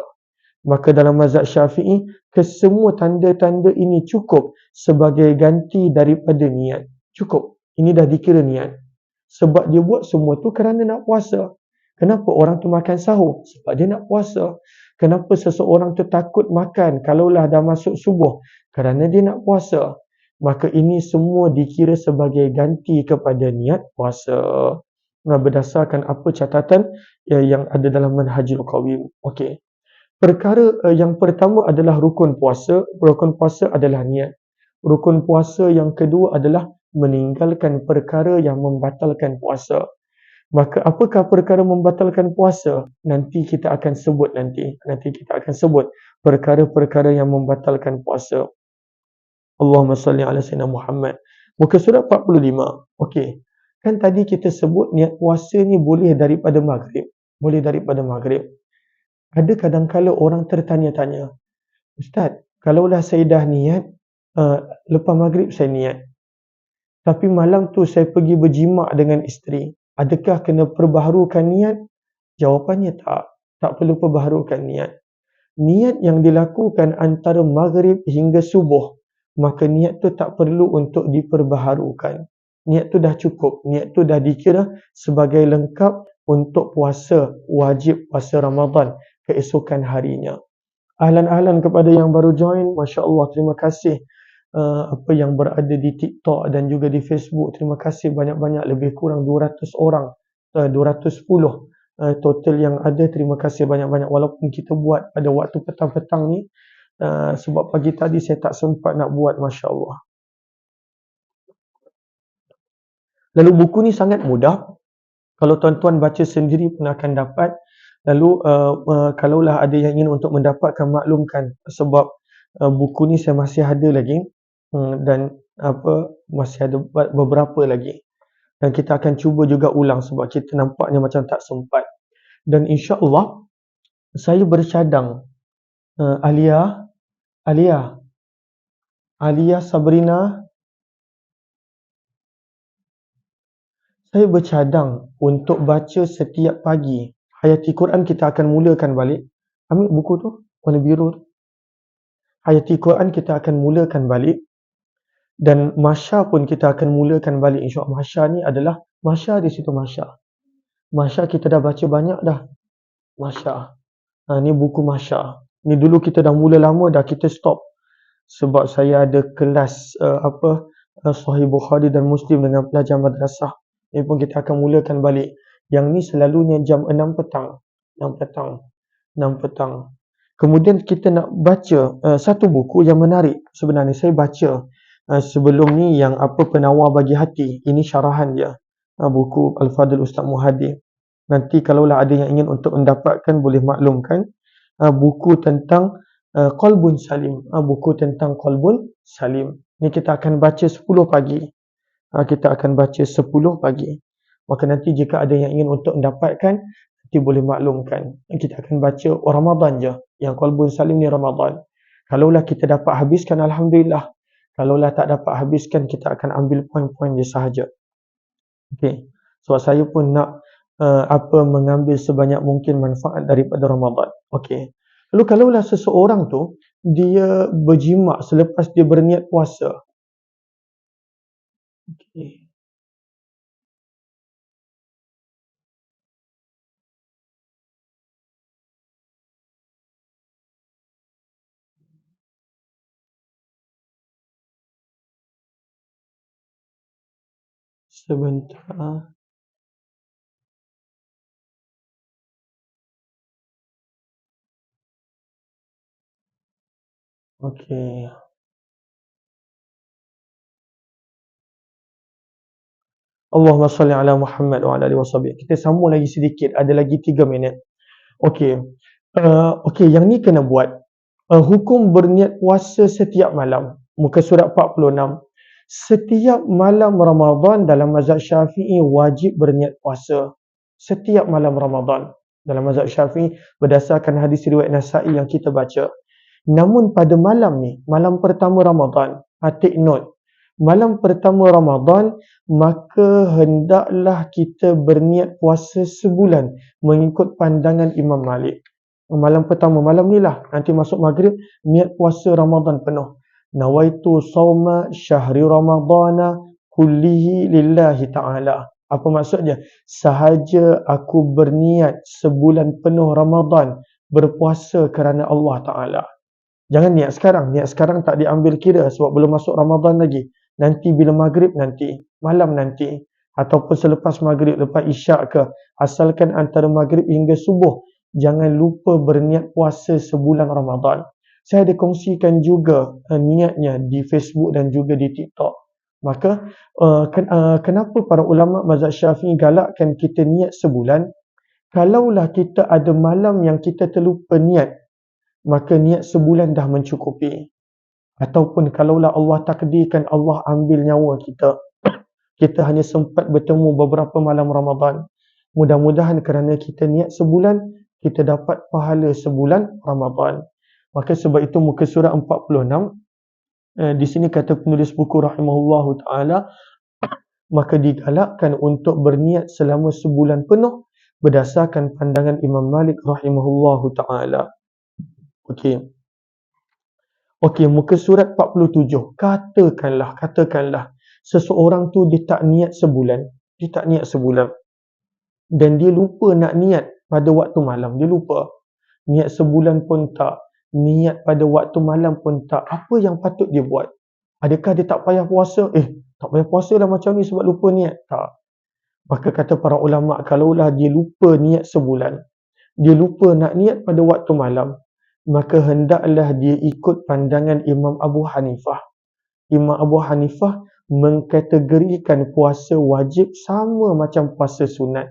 Maka dalam mazhab Syafi'i, kesemua tanda-tanda ini cukup sebagai ganti daripada niat. Cukup. Ini dah dikira niat. Sebab dia buat semua tu kerana nak puasa. Kenapa orang tu makan sahur? Sebab dia nak puasa. Kenapa seseorang tu takut makan kalaulah dah masuk subuh? Kerana dia nak puasa. Maka ini semua dikira sebagai ganti kepada niat puasa. Berdasarkan apa catatan yang ada dalam Manhajul Qawim. Okey. Perkara yang pertama adalah rukun puasa. Rukun puasa adalah niat. Rukun puasa yang kedua adalah meninggalkan perkara yang membatalkan puasa. Maka apakah perkara membatalkan puasa? Nanti kita akan sebut perkara-perkara yang membatalkan puasa. Allahumma salli ala sayyidina Muhammad. Muka surat 45. Okey. Kan tadi kita sebut niat puasa ni boleh daripada maghrib. Boleh daripada maghrib. Ada kadang-kala orang tertanya-tanya, Ustaz, kalaulah saya dah niat, lepas maghrib saya niat, tapi malam tu saya pergi berjimak dengan isteri, adakah kena perbaharukan niat? Jawapannya tak perlu perbaharukan niat. Niat yang dilakukan antara maghrib hingga subuh, maka niat tu tak perlu untuk diperbaharukan. Niat tu dah cukup, niat tu dah dikira sebagai lengkap untuk puasa, wajib puasa Ramadan keesokan harinya. Ahlan-ahlan kepada yang baru join, Masya Allah, terima kasih apa yang berada di TikTok dan juga di Facebook. Terima kasih banyak-banyak, lebih kurang 200 orang, 210 total yang ada. Terima kasih banyak-banyak, walaupun kita buat pada waktu petang-petang ni, sebab pagi tadi saya tak sempat nak buat, Masya Allah. Lalu buku ni sangat mudah. Kalau tuan-tuan baca sendiri pun akan dapat. Lalu kalaulah ada yang ingin untuk mendapatkan, maklumkan sebab buku ni saya masih ada lagi, dan masih ada beberapa lagi, dan kita akan cuba juga ulang sebab kita nampaknya macam tak sempat. Dan insya-Allah saya bercadang, Alia Sabrina, saya bercadang untuk baca setiap pagi. Hayati Quran kita akan mulakan balik. Ambil buku tu, warna biru tu. Hayati Quran kita akan mulakan balik. Dan Masya pun kita akan mulakan balik, insya-Allah. Masya ni adalah, Masya di situ Masya. Masya kita dah baca banyak dah. Masya. Ni buku Masya. Ni dulu kita dah mula lama dah, kita stop. Sebab saya ada kelas Sahih Bukhari dan Muslim dengan pelajar madrasah. Ini pun kita akan mulakan balik. Yang ni selalunya jam 6 petang. 6 petang. Kemudian kita nak baca satu buku yang menarik. Sebenarnya saya baca sebelum ni yang Penawar Bagi Hati. Ini syarahan dia. Buku Al-Fadhil Ustaz Muhadi. Nanti kalaulah ada yang ingin untuk mendapatkan, boleh maklumkan buku tentang Qalbun Salim. Buku tentang Qalbun Salim. Ni kita akan baca 10 pagi. Kita akan baca 10 pagi. Maka nanti jika ada yang ingin untuk mendapatkan, nanti boleh maklumkan. Kita akan baca Ramadan je. Yang Qalbun Salim ni Ramadan. Kalaulah kita dapat habiskan, Alhamdulillah. Kalaulah tak dapat habiskan, kita akan ambil poin-poin dia sahaja. Okey. Sebab saya pun nak mengambil sebanyak mungkin manfaat daripada Ramadan. Okey. Lalu kalaulah seseorang tu dia berjimat selepas dia berniat puasa. Okey. Sebentar. Okey. Allahumma salli ala Muhammad wa ala alihi washabihi. Kita sambung lagi sedikit, ada lagi 3 minit. Okey. Okey, yang ni kena buat. Hukum berniat puasa setiap malam. Muka surat 46. Setiap malam Ramadan dalam mazhab Syafi'i wajib berniat puasa. Setiap malam Ramadan dalam mazhab Syafi'i berdasarkan hadis riwayat Nasa'i yang kita baca. Namun pada malam ni, malam pertama Ramadan, take note. Malam pertama Ramadan, maka hendaklah kita berniat puasa sebulan mengikut pandangan Imam Malik. Malam pertama, malam ni lah, nanti masuk maghrib, niat puasa Ramadan penuh. Nawaitu sawma syahri Ramadana kullihi lillahi ta'ala. Apa maksudnya? Sahaja aku berniat sebulan penuh Ramadan berpuasa kerana Allah Ta'ala. Jangan niat sekarang tak diambil kira sebab belum masuk Ramadan lagi. Nanti bila maghrib nanti, malam nanti, ataupun selepas maghrib, lepas isyak ke, asalkan antara maghrib hingga subuh, jangan lupa berniat puasa sebulan Ramadan. Saya ada kongsikan juga niatnya di Facebook dan juga di TikTok. Maka kenapa para ulama mazhab Syafi'i galakkan kita niat sebulan? Kalaulah kita ada malam yang kita terlupa niat, maka niat sebulan dah mencukupi. Ataupun kalaulah Allah takdirkan Allah ambil nyawa kita, kita hanya sempat bertemu beberapa malam Ramadan. Mudah-mudahan kerana kita niat sebulan, kita dapat pahala sebulan Ramadan. Maka sebab itu muka surat 46, di sini kata penulis buku rahimahullahu ta'ala, maka digalakkan untuk berniat selama sebulan penuh berdasarkan pandangan Imam Malik rahimahullahu ta'ala. Okey. Okey, muka surat 47. Katakanlah seseorang tu dia tak niat sebulan. Dan dia lupa nak niat pada waktu malam, dia lupa. Niat sebulan pun tak, niat pada waktu malam pun tak. Apa yang patut dia buat? Adakah dia tak payah puasa? Tak payah puasa lah macam ni sebab lupa niat? Tak. Maka kata para ulama, kalaulah dia lupa niat sebulan, dia lupa nak niat pada waktu malam, maka hendaklah dia ikut pandangan Imam Abu Hanifah. Imam Abu Hanifah mengkategorikan puasa wajib sama macam puasa sunat,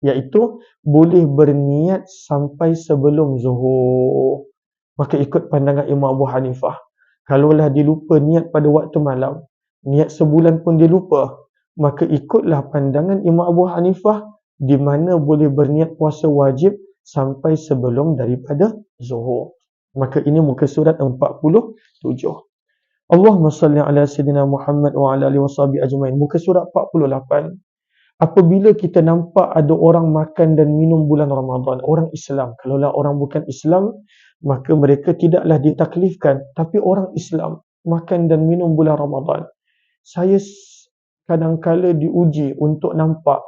iaitu boleh berniat sampai sebelum zuhur. Maka ikut pandangan Imam Abu Hanifah. Kalaulah dia lupa niat pada waktu malam, niat sebulan pun dia lupa, maka ikutlah pandangan Imam Abu Hanifah di mana boleh berniat puasa wajib sampai sebelum daripada zuhur. Maka ini muka surat 47. Allahumma salli ala Sayyidina Muhammad wa ala alihi washabihi ajma'in. Muka surat 48. Apabila kita nampak ada orang makan dan minum bulan Ramadan, orang Islam, kalaulah orang bukan Islam, maka mereka tidaklah ditaklifkan, tapi orang Islam makan dan minum bulan Ramadan. Saya kadang-kala diuji untuk nampak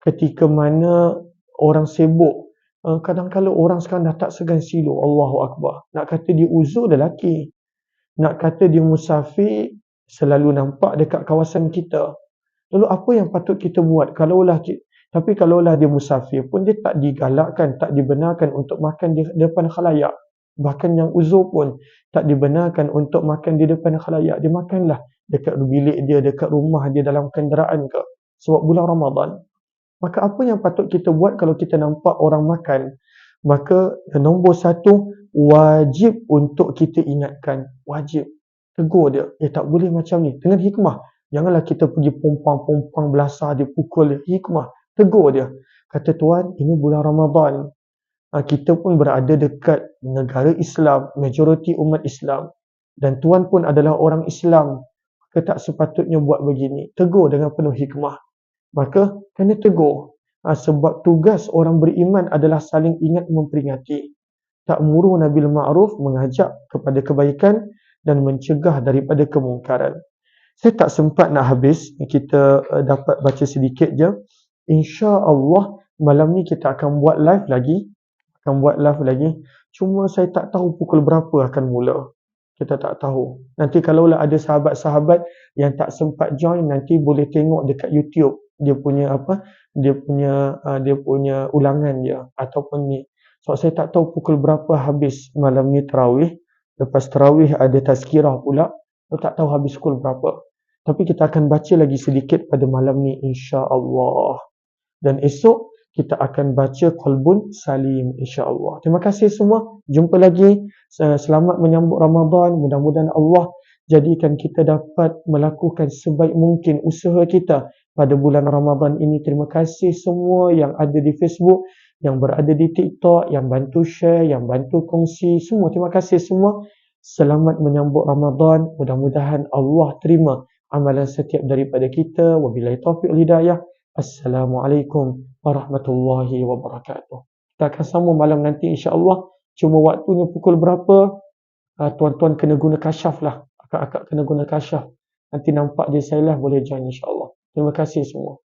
ketika mana orang sibuk. Kadang-kala orang sekarang dah tak segan silo, Allahu Akbar. Nak kata dia uzur lelaki, nak kata dia musafir, selalu nampak dekat kawasan kita. Lalu apa yang patut kita buat? Tapi kalaulah dia musafir pun dia tak digalakkan, tak dibenarkan untuk makan di depan khalayak. Bahkan yang uzur pun tak dibenarkan untuk makan di depan khalayak. Dia makanlah dekat bilik dia, dekat rumah dia, dalam kenderaan ke. Sebab bulan Ramadan. Maka apa yang patut kita buat kalau kita nampak orang makan? Maka nombor satu, wajib untuk kita ingatkan. Wajib. Tegur dia. Tak boleh macam ni. Dengan hikmah. Janganlah kita pergi pompang-pompang belasah dia, pukul dia. Hikmah. Tegur dia. Kata tuan, ini bulan Ramadan. Kita pun berada dekat negara Islam, majoriti umat Islam. Dan tuan pun adalah orang Islam. Maka tak sepatutnya buat begini. Tegur dengan penuh hikmah. Maka kena tegur. Sebab tugas orang beriman adalah saling ingat memperingati. Ta'muru bil ma'ruf, mengajak kepada kebaikan dan mencegah daripada kemungkaran. Saya tak sempat nak habis, kita dapat baca sedikit je. InsyaAllah malam ni kita akan buat live lagi. Cuma saya tak tahu pukul berapa akan mula. Kita tak tahu. Nanti kalaulah ada sahabat-sahabat yang tak sempat join, nanti boleh tengok dekat YouTube dia punya ulangan dia ataupun ni. So saya tak tahu pukul berapa habis malam ni tarawih. Lepas tarawih ada tazkirah pula. Saya tak tahu habis pukul berapa. Tapi kita akan baca lagi sedikit pada malam ni insya-Allah. Dan esok kita akan baca Qalbun Salim insya-Allah. Terima kasih semua. Jumpa lagi. Selamat menyambut Ramadan. Mudah-mudahan Allah jadikan kita dapat melakukan sebaik mungkin usaha kita pada bulan Ramadan ini. Terima kasih semua yang ada di Facebook, yang berada di TikTok, yang bantu share, yang bantu kongsi. Semua terima kasih semua. Selamat menyambut Ramadan. Mudah-mudahan Allah terima amalan setiap daripada kita. Wabillahi taufiq wal hidayah. Assalamualaikum warahmatullahi wabarakatuh. Kita akan sambung malam nanti insya-Allah. Cuma waktunya pukul berapa? Tuan-tuan kena guna kasyaf lah. Akak-akak kena guna kasyaf. Nanti nampak je saya lah boleh join insya-Allah. Terima kasih semua.